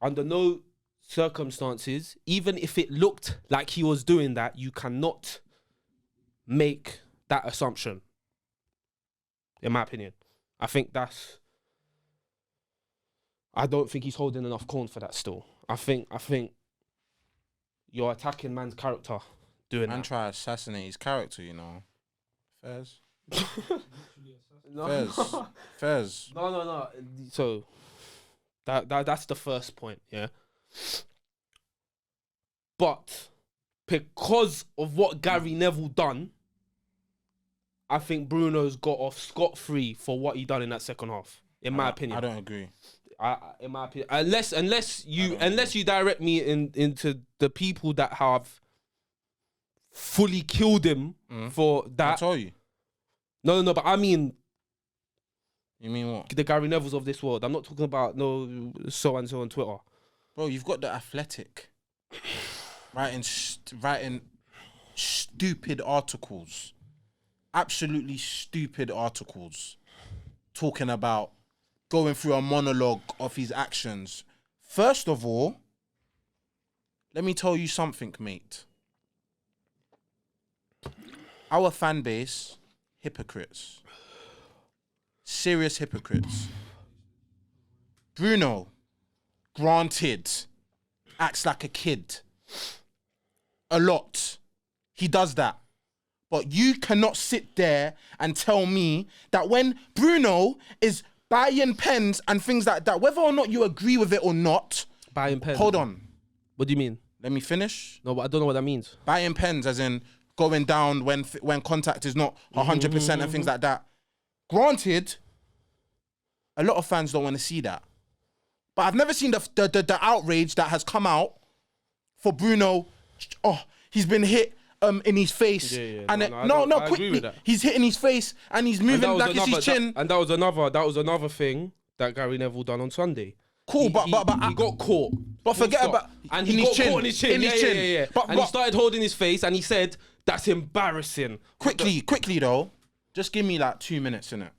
under no circumstances, even if it looked like he was doing that, you cannot make that assumption. In my opinion. I don't think he's holding enough corn for that still. I think you're attacking man's character doing that. Man try to assassinate his character, you know. Fairs. Fairs. No. So that's the first point, yeah. But because of what Gary Neville done, I think Bruno's got off scot-free for what he done in that second half. In my opinion, I don't agree. In my opinion, unless you direct me into the people that have fully killed him for that. I told you. No. But I mean, you mean what? The Gary Nevilles of this world. I'm not talking about no so and so on Twitter. Bro, you've got the Athletic writing stupid articles, absolutely stupid articles, talking about going through a monologue of his actions. First of all, let me tell you something, mate. Our fan base, hypocrites. Serious hypocrites. Bruno, granted, acts like a kid. A lot. He does that. But you cannot sit there and tell me that when Bruno is buying pens and things like that, whether or not you agree with it or not. Buying pens? Hold on. What do you mean? Let me finish. No, but I don't know what that means. Buying pens as in going down when contact is not 100% and things like that. Granted, a lot of fans don't want to see that. But I've never seen the outrage that has come out for Bruno. Oh, he's been hit in his face. No, quickly. He's hitting his face and he's moving like it's his chin. And that was another thing that Gary Neville done on Sunday. Cool, but he got caught. But forget about and he got caught in his chin. Yeah. But he started holding his face and he said, "That's embarrassing." Quickly though, just give me like 2 minutes in it.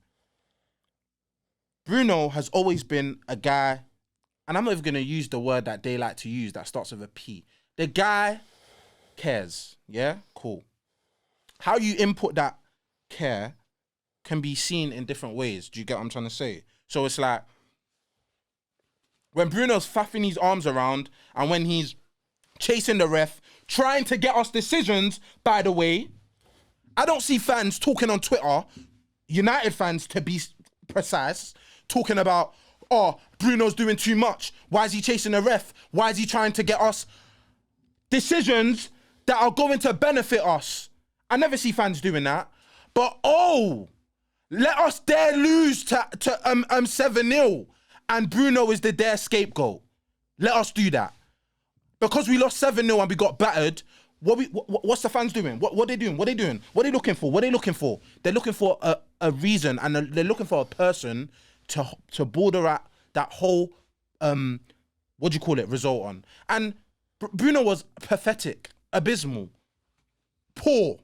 Bruno has always been a guy and I'm not even going to use the word that they like to use that starts with a P. The guy cares, yeah? Cool. How you input that care can be seen in different ways. Do you get what I'm trying to say? So it's like, when Bruno's faffing his arms around and when he's chasing the ref, trying to get us decisions, by the way, I don't see fans talking on Twitter, United fans to be precise, talking about, oh, Bruno's doing too much. Why is he chasing the ref? Why is he trying to get us decisions that are going to benefit us? I never see fans doing that. But, let us dare lose to 7-0 and Bruno is the dare scapegoat. Let us do that. Because we lost 7-0 and we got battered, what's the fans doing? What are they doing? What are they doing? What are they looking for? What are they looking for? They're looking for a reason, and they're looking for a person to border at that whole, result on. And Bruno was pathetic, abysmal, poor,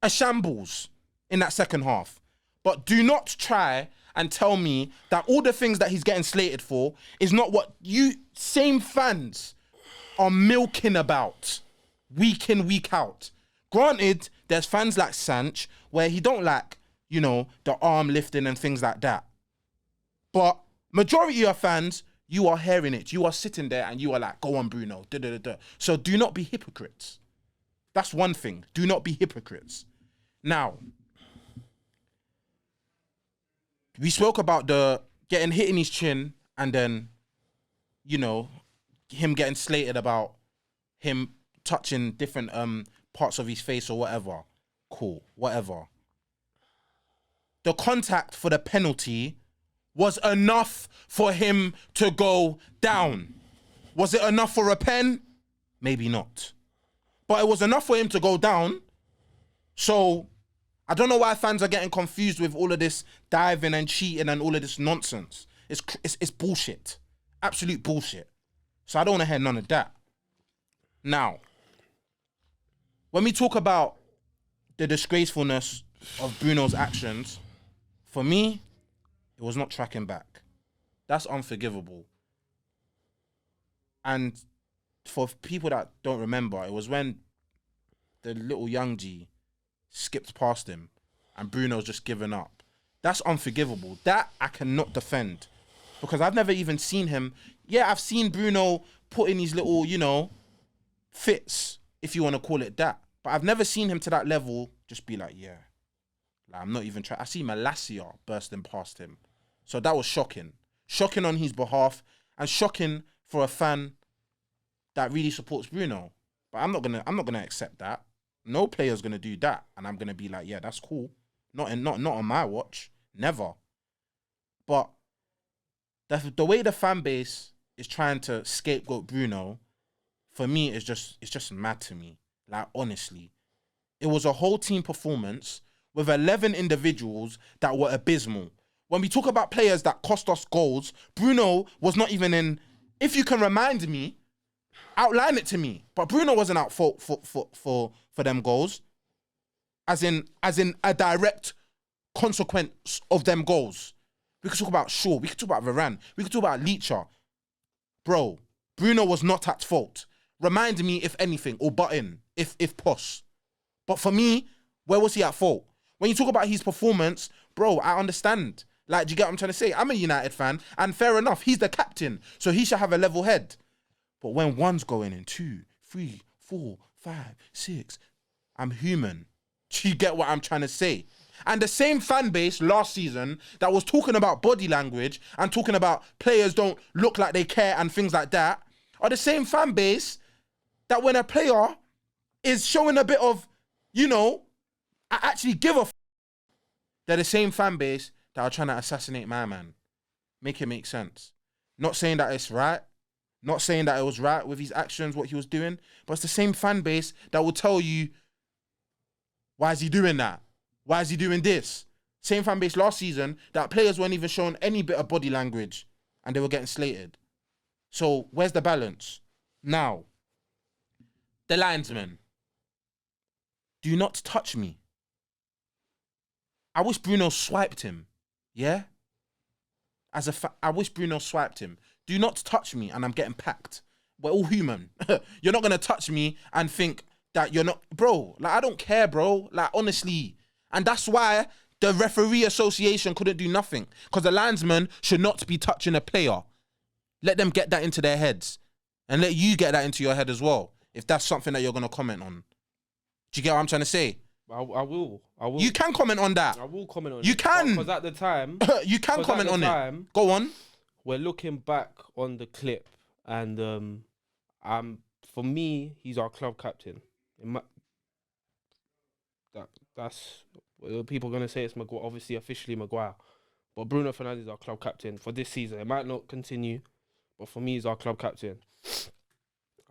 a shambles in that second half. But do not try and tell me that all the things that he's getting slated for is not what you same fans are milking about week in, week out. Granted, there's fans like Sanch where he don't like, the arm lifting and things like that. But majority of fans, you are hearing it. You are sitting there and you are like, go on, Bruno. Da, da, da, da. So do not be hypocrites. That's one thing. Do not be hypocrites. Now, we spoke about the getting hit in his chin and then, him getting slated about him touching different parts of his face or whatever. Cool, whatever. The contact for the penalty was enough for him to go down. Was it enough for a pen? Maybe not. But it was enough for him to go down. So I don't know why fans are getting confused with all of this diving and cheating and all of this nonsense. It's bullshit. Absolute bullshit. So I don't want to hear none of that. Now, when we talk about the disgracefulness of Bruno's actions, for me, it was not tracking back. That's unforgivable. And for people that don't remember, it was when the little young G skipped past him and Bruno's just given up. That's unforgivable. That I cannot defend because I've never even seen him. Yeah, I've seen Bruno put in his little, fits, if you want to call it that. But I've never seen him to that level just be like, yeah. Like, I'm not even trying. I see Malacia bursting past him. So that was shocking. Shocking on his behalf and shocking for a fan that really supports Bruno. But I'm not gonna accept that. No player's gonna do that. And I'm gonna be like, yeah, that's cool. Not on my watch. Never. But the way the fan base is trying to scapegoat Bruno, for me, it's just mad to me. Like, honestly. It was a whole team performance with 11 individuals that were abysmal. When we talk about players that cost us goals, Bruno was not even in. If you can remind me, outline it to me. But Bruno wasn't out for them goals, as in a direct consequence of them goals. We could talk about Shaw. We could talk about Varane. We could talk about Leacher. Bro, Bruno was not at fault. Remind me if anything, or button, if poss. But for me, where was he at fault? When you talk about his performance, bro, I understand. Like, do you get what I'm trying to say? I'm a United fan, and fair enough, he's the captain, so he should have a level head. But when one's going in 2, 3, 4, 5, 6, I'm human. Do you get what I'm trying to say? And the same fan base last season that was talking about body language and talking about players don't look like they care and things like that are the same fan base that when a player is showing a bit of, I actually give a they're the same fan base that are trying to assassinate my man. Make it make sense. Not saying that it's right. Not saying that it was right with his actions, what he was doing. But it's the same fan base that will tell you, why is he doing that? Why is he doing this? Same fan base last season that players weren't even showing any bit of body language and they were getting slated. So where's the balance? Now, the linesman. Do not touch me. I wish Bruno swiped him. Yeah? I wish Bruno swiped him. Do not touch me and I'm getting packed. We're all human. You're not going to touch me and think that you're not... Bro, like, I don't care, bro. Like, honestly. And that's why the referee association couldn't do nothing. Because the linesman should not be touching a player. Let them get that into their heads. And let you get that into your head as well. If that's something that you're going to comment on. Do you get what I'm trying to say? I will. You can comment on that. I will comment on it. You can. Because at the time... You can comment on it. Go on. We're looking back on the clip and for me, he's our club captain. That's... People are going to say it's Maguire, obviously officially Maguire. But Bruno Fernandes is our club captain for this season. It might not continue, but for me, he's our club captain.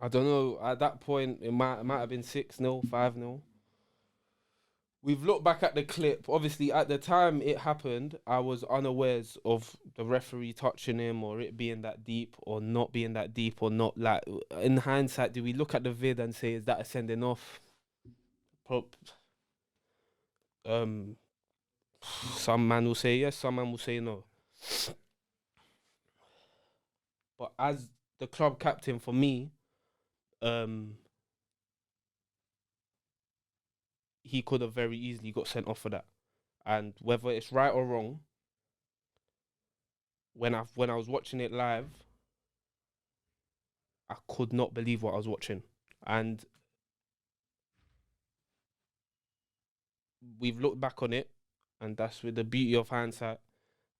I don't know. At that point, it might have been 6-0, 5-0. We've looked back at the clip. Obviously, at the time it happened, I was unawares of the referee touching him or it being that deep or not being that deep or not. Like, in hindsight, do we look at the vid and say, is that a sending off? Some man will say yes, some man will say no. But as the club captain, for me, he could have very easily got sent off for that. And whether it's right or wrong, when I was watching it live, I could not believe what I was watching. And we've looked back on it, and that's with the beauty of hindsight.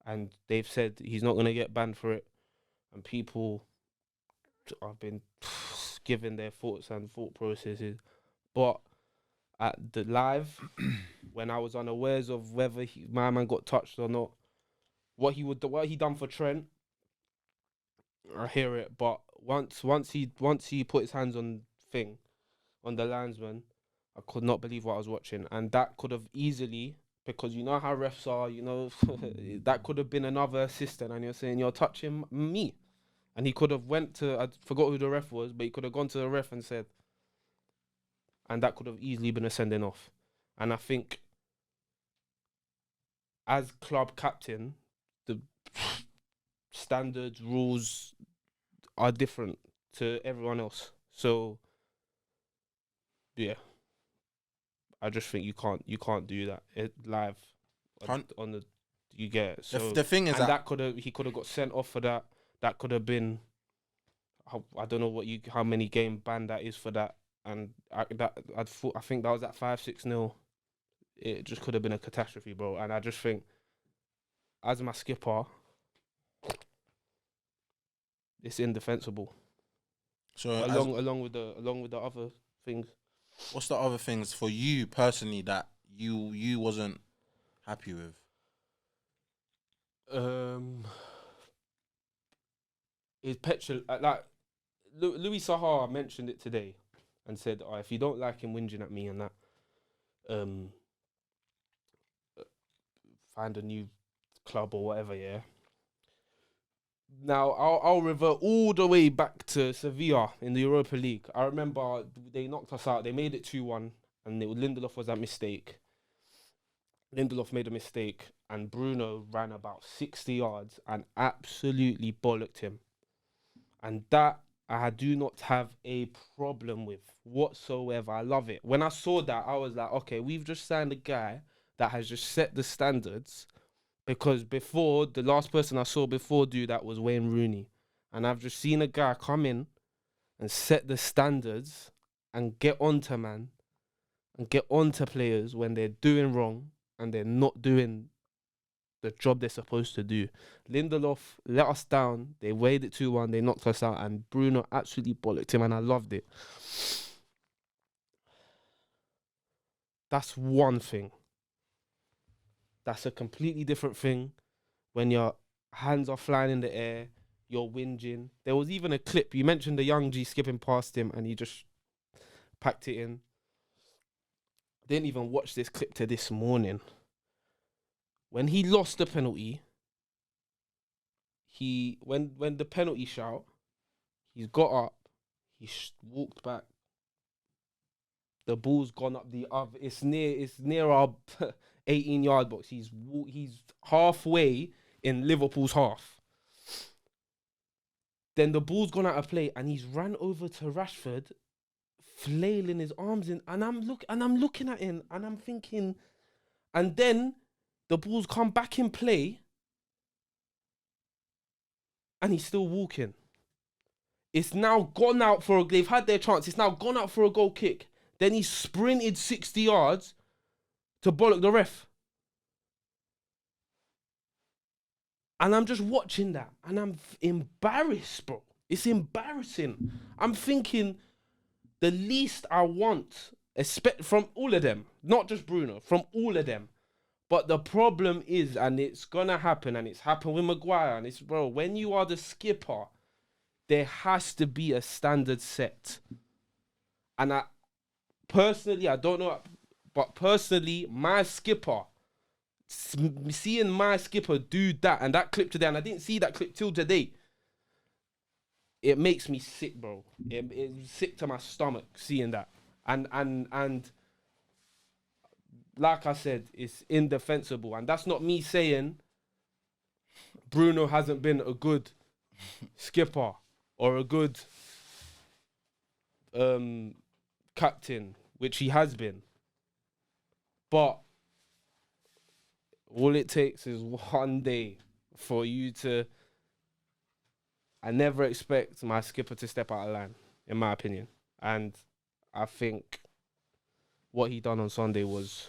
And they've said he's not going to get banned for it. And people have been given their thoughts and thought processes. But at the live, when I was unawares of whether my man got touched or not, what he done for Trent, I hear it. But once he put his hands on the linesman, I could not believe what I was watching, and that could have easily, because you know how refs are, you know, that could have been another assistant, and you're saying you're touching me, and he could have went to, I forgot who the ref was, but he could have gone to the ref and said, and that could have easily been a sending off. And I think as club captain, the standards, rules are different to everyone else. So yeah, I just think you can't do that live on the you get it. So the thing is that he could have got sent off for that. That could have been, I don't know how many game ban that is for that. And I think that was at 5-6-0. It just could have been a catastrophe, bro. And I just think, as my skipper, it's indefensible. So along with the other things. What's the other things for you personally that you wasn't happy with? Is petrol like Louis Sahar mentioned it today and said, "Oh, if you don't like him whinging at me and that, find a new club or whatever." Yeah. Now I'll revert all the way back to Sevilla in the Europa League. I remember they knocked us out. They made it 2-1, and Lindelof was that mistake. Lindelof made a mistake, and Bruno ran about 60 yards and absolutely bollocked him. And that I do not have a problem with whatsoever. I love it. When I saw that, I was like, okay, we've just signed a guy that has just set the standards. Because before, the last person I saw before do that was Wayne Rooney. And I've just seen a guy come in and set the standards and get onto man and get onto players when they're doing wrong and they're not doing the job they're supposed to do. Lindelof let us down. They weighed it 2-1. They knocked us out. And Bruno absolutely bollocked him, and I loved it. That's one thing. That's a completely different thing when your hands are flying in the air, you're whinging. There was even a clip, you mentioned the young G skipping past him and he just packed it in. Didn't even watch this clip to this morning. When he lost the penalty, when the penalty shout, he's got up, he walked back. The ball's gone up the other. It's near our 18-yard box. He's halfway in Liverpool's half. Then the ball's gone out of play, and he's ran over to Rashford, flailing his arms in, and I'm looking at him, and I'm thinking, and then the ball's come back in play, and he's still walking. It's now gone out for they've had their chance. It's now gone out for a goal kick. Then he sprinted 60 yards to bollock the ref. And I'm just watching that, and I'm embarrassed, bro. It's embarrassing. I'm thinking the least I want, from all of them, not just Bruno, from all of them. But the problem is, and it's gonna happen, and it's happened with Maguire, and it's, bro, when you are the skipper, there has to be a standard set. And I don't know, but personally, my skipper, seeing my skipper do that and that clip today, and I didn't see that clip till today, it makes me sick, bro. It's sick to my stomach seeing that. And like I said, it's indefensible. And that's not me saying Bruno hasn't been a good skipper or a good captain, which he has been. But all it takes is one day for you to... I never expect my skipper to step out of line, in my opinion. And I think what he done on Sunday was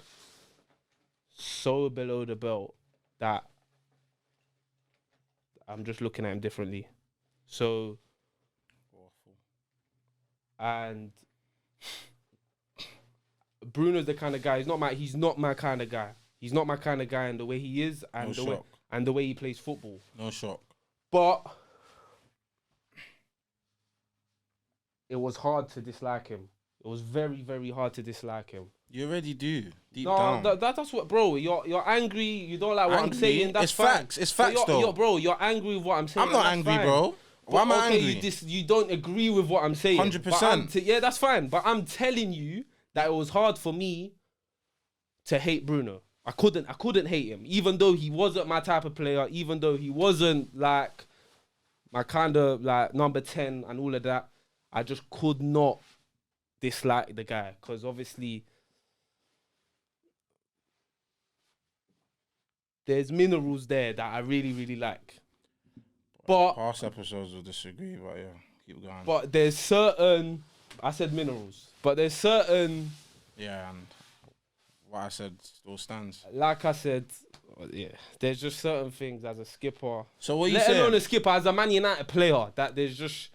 so below the belt that I'm just looking at him differently. So... Awful. And... Bruno's the kind of guy, he's not my kind of guy. He's not my kind of guy in the way he is and the way he plays football. No shock. But it was hard to dislike him. It was very, very hard to dislike him. You already do, deep down. That's what, bro. You're angry. You don't like what I'm saying. That's fine. It's facts, though. Bro, you're angry with what I'm saying. I'm not angry, bro. Why am I angry? You don't agree with what I'm saying. 100%. Yeah, that's fine. But I'm telling you that it was hard for me to hate Bruno. I couldn't hate him, even though he wasn't my type of player, even though he wasn't like my kind of like number 10 and all of that. I just could not dislike the guy because obviously there's minerals there that I really, really like. But past episodes will disagree, but yeah, keep going. But there's certain, I said minerals, but there's certain... Yeah, and what I said still stands. Like I said, yeah, there's just certain things as a skipper. So what you let saying? alone a skipper, as a Man United player, that there's just...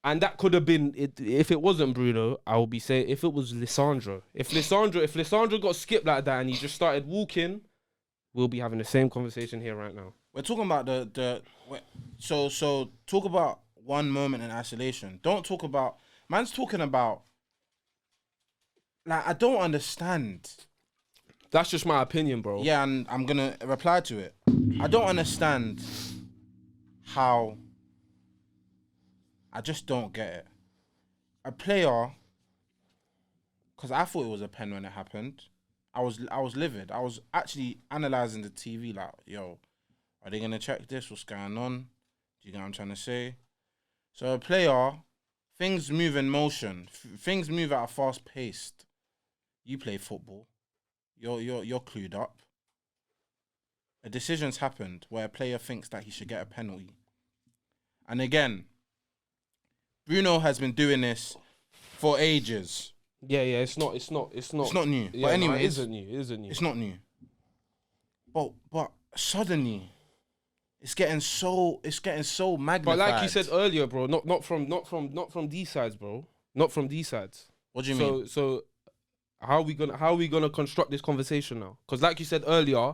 And that could have been, if it wasn't Bruno, I would be saying, if it was Lisandro. If Lisandro got skipped like that and he just started walking, we'll be having the same conversation here right now. We're talking about so talk about one moment in isolation. Don't talk about, man's talking about, like, I don't understand. That's just my opinion, bro. Yeah, and I'm going to reply to it. I don't understand how, I just don't get it. A player, because I thought it was a pen when it happened. I was livid. I was actually analysing the TV like, yo, are they going to check this? What's going on? Do you get what I'm trying to say? So a player, things move in motion. Things move at a fast pace. You play football. You're clued up. A decision's happened where a player thinks that he should get a penalty. And again, Bruno has been doing this for ages. Yeah, it's not new. Yeah, but anyway, it isn't new. It's not new. But suddenly, it's getting so magnified. But like you said earlier, bro, not from these sides, bro. Not from these sides. What do you mean? So how are we gonna construct this conversation now? Because like you said earlier,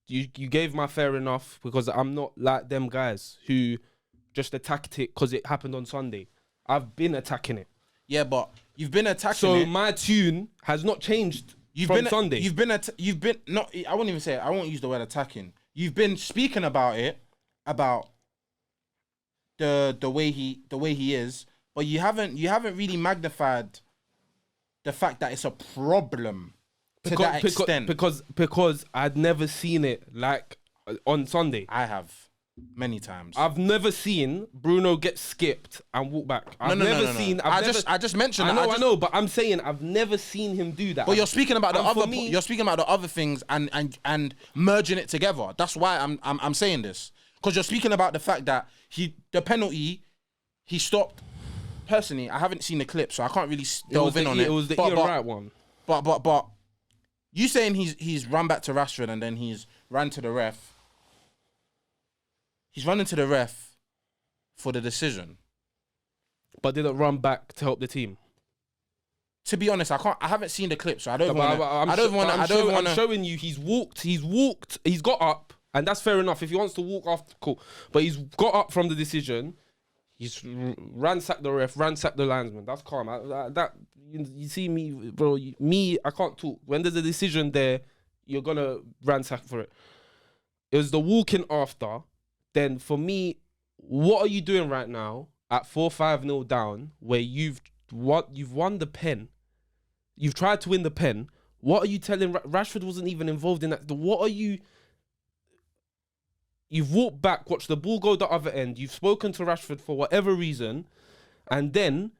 you gave my fair enough because I'm not like them guys who just attacked it because it happened on Sunday. I've been attacking it. Yeah, but you've been attacking it. So my tune has not changed from Sunday. You've been not. I won't even say it. I won't use the word attacking. You've been speaking about it, about the way he is, but you haven't really magnified the fact that it's a problem to that extent. Because I'd never seen it like on Sunday. I have. Many times. I've never seen Bruno get skipped and walk back. I've never seen. I just mentioned that. I know, but I'm saying I've never seen him do that. But you're speaking about the and for other. me- You're speaking about the other things and merging it together. That's why I'm saying this, because you're speaking about the fact that the penalty he stopped. Personally, I haven't seen the clip, so I can't really delve in on it. It was the Ian Wright one. But you saying he's run back to Rashford and then he's ran to the ref. He's running to the ref for the decision. But didn't run back to help the team. To be honest, I haven't seen the clip, so I don't want to. I'm showing you. He's walked. He's got up, and that's fair enough. If he wants to walk after, cool. But he's got up from the decision. He's ransacked the ref, ransacked the linesman. That's calm. You see me, bro. I can't talk. When there's a decision there, you're gonna ransack for it. It was the walking after. Then for me, what are you doing right now at 4-5-0 down, where you've won the pen, you've tried to win the pen? What are you telling? Rashford wasn't even involved in that. What are you? You've walked back, watched the ball go the other end. You've spoken to Rashford for whatever reason, and then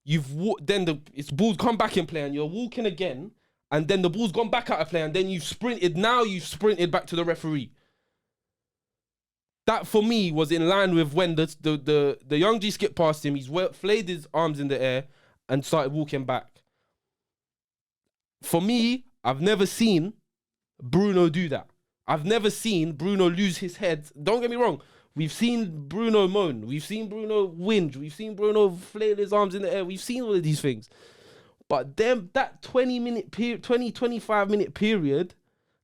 it's ball's come back in play, and you're walking again, and then the ball's gone back out of play, and then you've sprinted. Now you've sprinted back to the referee. That for me was in line with when the young G skipped past him. He's flayed his arms in the air and started walking back. For me, I've never seen Bruno do that. I've never seen Bruno lose his head. Don't get me wrong. We've seen Bruno moan. We've seen Bruno whinge. We've seen Bruno flail his arms in the air. We've seen all of these things. But that 25-minute period,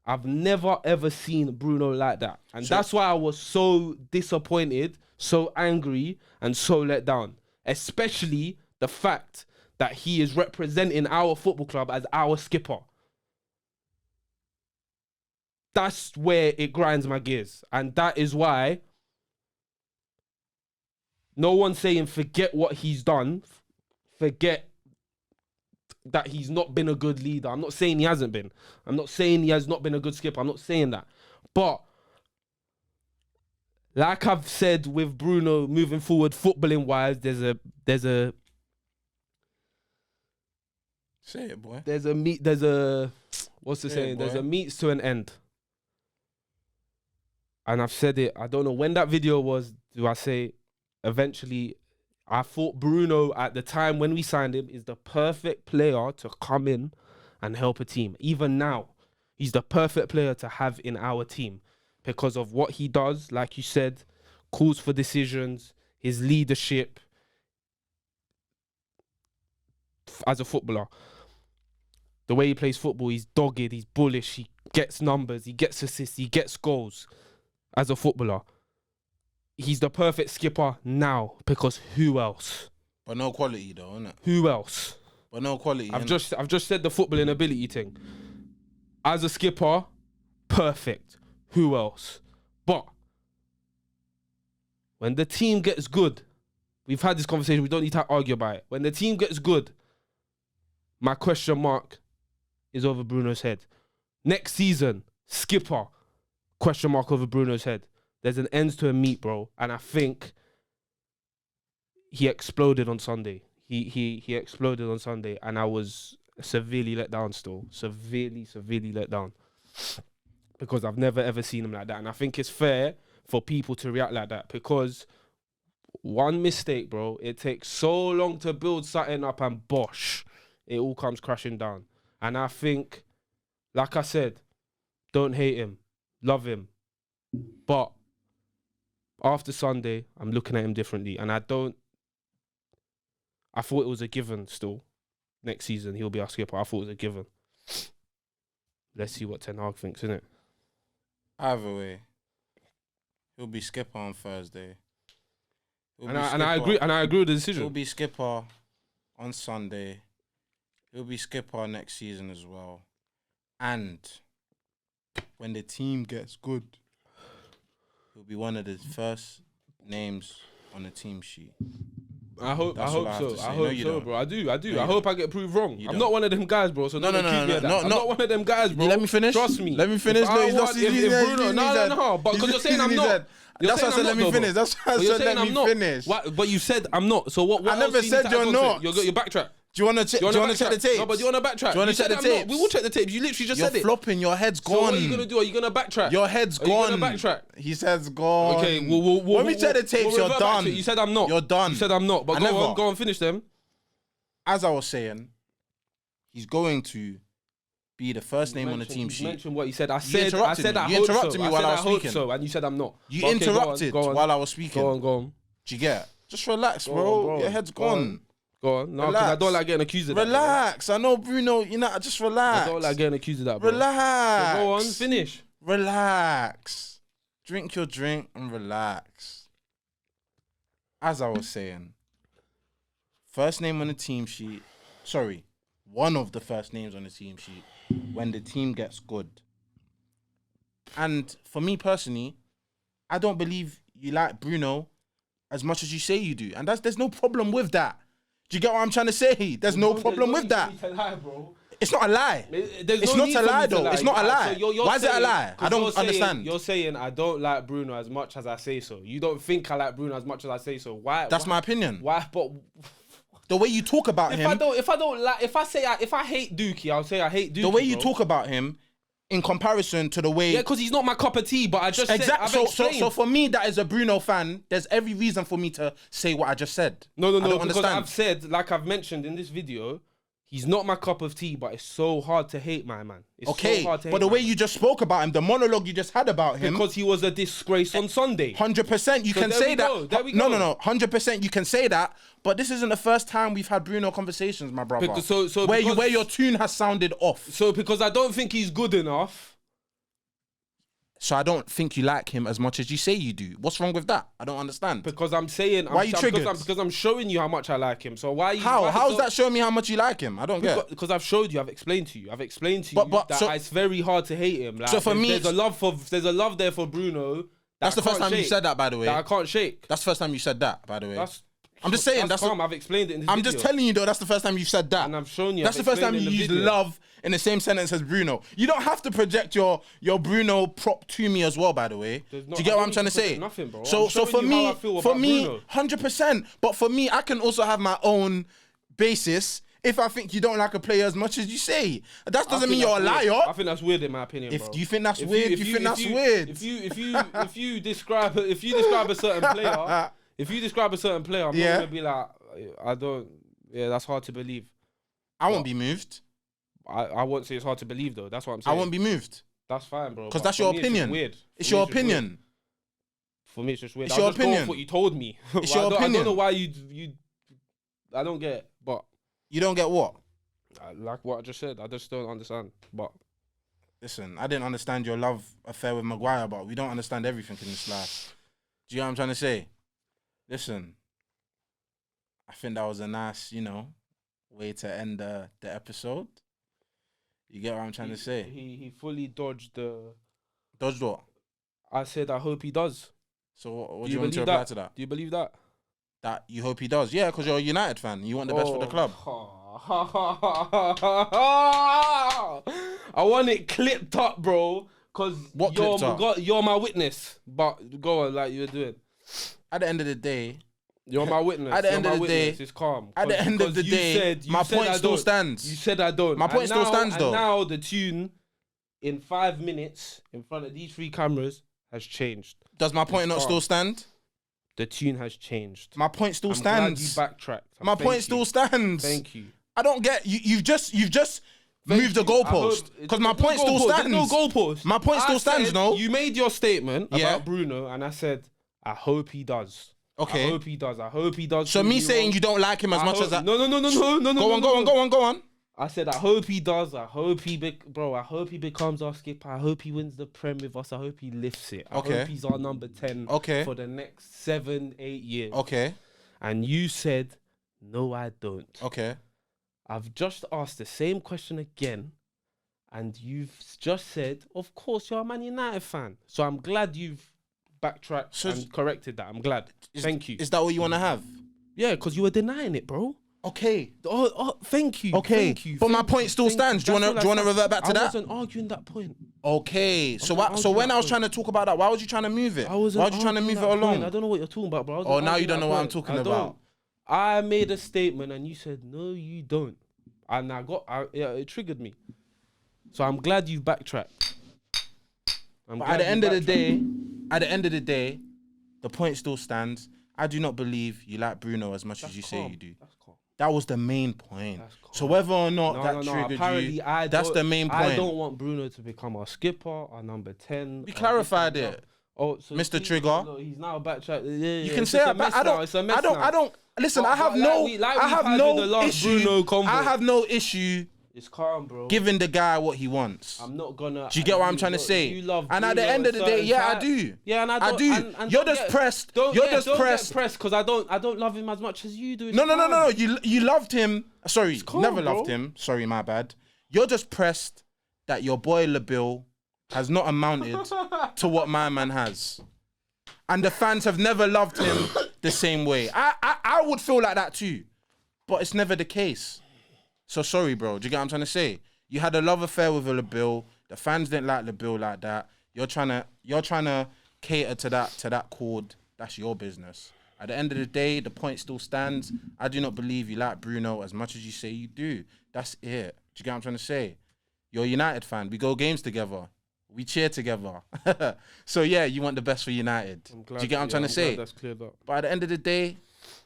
I've never, ever seen Bruno like that. And that's why I was so disappointed, so angry, and so let down. Especially the fact that he is representing our football club as our skipper. That's where it grinds my gears. And that is why no one's saying forget what he's done. Forget that he's not been a good leader. I'm not saying he hasn't been. I'm not saying he has not been a good skipper. I'm not saying that. But like I've said with Bruno moving forward, footballing wise, there's a say it, boy. What's the saying? There's a means to an end. And I've said it. I don't know when that video was. Do I say eventually? I thought Bruno at the time when we signed him is the perfect player to come in and help a team. Even now, he's the perfect player to have in our team because of what he does. Like you said, calls for decisions, his leadership as a footballer. The way he plays football, he's dogged, he's bullish, he gets numbers, he gets assists, he gets goals as a footballer. He's the perfect skipper now because who else? But no quality though, innit? Who else? But no quality. I've just said the footballing ability thing. As a skipper, perfect. Who else? But when the team gets good, we've had this conversation, we don't need to argue about it. When the team gets good, my question mark is over Bruno's head. Next season, skipper, question mark over Bruno's head. There's an ends to a meet, bro. And I think he exploded on Sunday. He exploded on Sunday. And I was severely let down still. Severely let down. Because I've never, ever seen him like that. And I think it's fair for people to react like that. Because one mistake, bro, it takes so long to build something up and bosh, it all comes crashing down. And I think, like I said, don't hate him. Love him. But after Sunday, I'm looking at him differently. And I thought it was a given still. Next season, he'll be our skipper. I thought it was a given. Let's see what Ten Hag thinks, innit? Either way, he'll be skipper on Thursday. And I agree with the decision. He'll be skipper on Sunday. He'll be skipper next season as well. And when the team gets good, he'll be one of the first names on the team sheet. I hope That's all I have so. to say. I No, hope you so, don't. bro. I do. No, I you hope don't. I get proved wrong. You I'm don't. not one of them guys, bro. So No, don't accuse me of that. I'm not one of them guys, bro. Let me finish. Trust me. Let me finish. If No, I he's want- not. if Bruno, no. But because you're saying I'm not. That's why I said let me finish. That's why I said let me finish. But you said I'm not. So what? I else never do you said need to you're add on to not. it? You're backtrack. Do you want to check? Do you want to check the tapes? No, but do you want to backtrack? Do you want to check the said I'm not. tapes? We will check the tapes. You literally just You're said it. flopping. Your head's So gone. what are you gonna do? Are you gonna backtrack? Your head's Are you gone. gonna backtrack? He says gone. Okay, when we check the tapes, we'll you're revert back done. to it. You said I'm not. You're done. You said I'm not. But I never. go on, finish them. As I was saying, he's going to be the first name on the team You sheet. mentioned what you said. I interrupted said me. I You hope interrupted so. me I while said I was I hope speaking. so, and you said I'm not. You But okay, interrupted go on. while I was speaking. Go on. Do you get? Just relax, Go bro. on, bro. Your head's Go gone. on. Go on. No, because I Relax. don't like getting accused of that. Relax. I know, Bruno. You know, just Bro. relax. I don't like getting accused of that, bro. Relax. So go on, finish. Relax. Drink your drink and relax. As I was saying, first name on the team sheet. Sorry, one of the first names on the team sheet when the team gets good. And for me personally, I don't believe you like Bruno as much as you say you do. And there's no problem with that. Do you get what I'm trying to say? There's no problem with that. It's not a lie. It's not a lie, though. It's not a lie. Why is it a lie? I don't understand. You're saying I don't like Bruno as much as I say so. You don't think I like Bruno as much as I say so. Why? That's my opinion. Why? But The way you talk about him. if I hate Dookie, I'll say I hate Dookie. The way you bro. talk about him in comparison to the way. Yeah, because he's not my cup of tea. But I just said, I've Exactly. explained. So for me, that is a Bruno fan. There's every reason for me to say what I just said. No. I don't Because understand. I've said, like I've mentioned in this video, he's not my cup of tea. But it's so hard to hate, my man. It's Okay, so hard to hate, but the my way man. you just spoke about him, the monologue you just had about him, Because he was a disgrace on Sunday. 100% you So can there say we that. go, there we No, go. 100% you can say that. But this isn't the first time we've had Bruno conversations, my brother. So where because- your tune has sounded off. So because I don't think he's good enough. So I don't think you like him as much as you say you do. What's wrong with that? I don't understand. Because I'm saying, Why are you triggered? Because I'm showing you how much I like him. So why? How's that showing me how much you like him? I don't get. Because I've showed you, I've explained to you But that so- it's very hard to hate him. Like, So for me, there's a love there for Bruno. That's the first time you said that, by the way. That I can't shake. That's the first time you said that, by the way. That's. I'm just saying, That's calm. I've explained it in this I'm video. just telling you though, that's the first time you've said that. And I've shown you. That's I've the first time explained you in the used video. love in the same sentence as Bruno. You don't have to project your Bruno prop to me as well, by the way. Do you get what I'm trying to say? Nothing, bro. So I'm showing for you me, how I feel about Bruno. 100%. But for me, I can also have my own basis if I think you don't like a player as much as you say. That doesn't mean you're a liar. I think that's weird in my opinion, bro. Do you think that's weird? You think that's weird? If you describe a certain player, I'm not gonna be like, I don't. Yeah, that's hard to believe. I won't be moved. I won't say it's hard to believe though. That's what I'm saying. I won't be moved. That's fine, bro. Because but that's for your me, opinion. It's weird. It's your opinion. For me, it's just weird. It's I'll your just go off opinion. what you told me. It's Well, your I opinion. don't know why you. I don't get it, but You don't get what? like what I just said, I just don't understand. But Listen, I didn't understand your love affair with Maguire, but we don't understand everything in this life. Do you know what I'm trying to say? Listen, I think that was a nice, way to end the episode. You get what I'm trying to say? he fully dodged the. Dodged what? I said I hope he does. So what do you want to believe reply that? to that? Do you believe that? That you hope he does? Yeah, because you're a United fan. You want the best for the club. I want it clipped up, bro. Cause What clipped up? You're my witness. But go on, like you were doing. At the end of the day, You're my witness. At the You're end my of the day- witness. It's calm. at the end of the You day, my said point I still don't. stands. You said I don't. My point And still now- stands, though. And now the tune in 5 minutes in front of these 3 cameras has changed. Does my point not calm. still stand? The tune has changed. My point still I'm stands. glad you backtracked. My Thank point you. still stands. Thank you. I don't get you. You've just Thank moved the you. I goalpost hope- because my there's no point still goalpost. stands. There's no goalpost. My point still I stands. said- No. You made your statement Yeah. about Bruno, and I said I hope he does. Okay. I hope he does. I hope he does. So prove me saying wrong. you don't like him as much hope- as I. No. Go on. I said I hope he does. I hope I hope he becomes our skipper. I hope he wins the Prem with us. I hope he lifts it. I Okay. hope he's our number 10 Okay. for the next 7-8 years. Okay. And you said no, I don't. Okay. I've just asked the same question again, and you've just said, of course, you're a Man United fan. So I'm glad you've backtracked So and corrected that. I'm glad. Thank you. Is that what you want to have? Yeah, because you were denying it, bro. Okay. Thank you. Okay. Thank you. But my thank point you, still thank stands. Do you That's wanna all I said. revert back to I that? wasn't arguing that point. Okay. So wasn't when arguing I was that trying to talk about that, why was you trying to move it? I Why wasn't was you trying to arguing move it that along? point. I don't know what you're talking about, bro. Oh, now you arguing don't that know what I'm point. talking I about. don't. I made a statement and you said, no, you don't. And it triggered me. So I'm glad you've backtracked. But at the end of the day, the point still stands. I do not believe you like Bruno as much as you say you do. That's calm. That was the main point. That's calm. So whether or not that No. triggered Apparently, you, I that's don't- the main point. I don't want Bruno to become our skipper, our number 10. We or clarified this and it. that. Oh, so Mr. see, Trigger. look, he's now backtracked. You can say it's a mess now. I don't. Listen, But- I have but no. like I we've have had no with the last issue. Bruno convo. I have no issue It's calm, bro. giving the guy what he wants. I'm not gonna. Do you get what I'm trying to say? You love And at the Bruno end of the a day, certain yeah, I type. do. Yeah, and I do. And You're don't just get- pressed. Don't, You're yeah, just don't pressed. Get pressed because I don't love him as much as you do. It's No. calm. You loved him. Sorry, calm, never bro. loved him. Sorry, my bad. You're just pressed that your boy Labil has not amounted to what my man has. And the fans have never loved him the same way. I would feel like that too. But it's never the case. So sorry, bro. Do you get what I'm trying to say? You had a love affair with Labil. The fans didn't like Labil like that. You're trying to cater to that chord. That's your business. At the end of the day, the point still stands. I do not believe you like Bruno as much as you say you do. That's it. Do you get what I'm trying to say? You're a United fan. We go games together. We cheer together. So yeah, you want the best for United. Do you get what I'm trying to say? That's cleared up. But at the end of the day,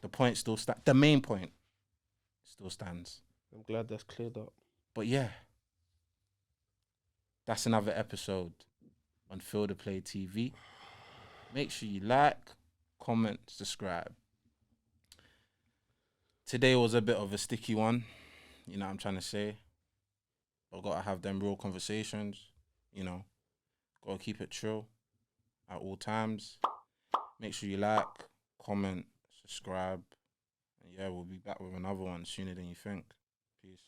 the point still stands. The main point still stands. I'm glad that's cleared up. But yeah, that's another episode on Feel the Play TV. Make sure you like, comment, subscribe. Today was a bit of a sticky one. You know what I'm trying to say? I've got to have them real conversations. You know, got to keep it chill at all times. Make sure you like, comment, subscribe. And yeah, we'll be back with another one sooner than you think. Peace.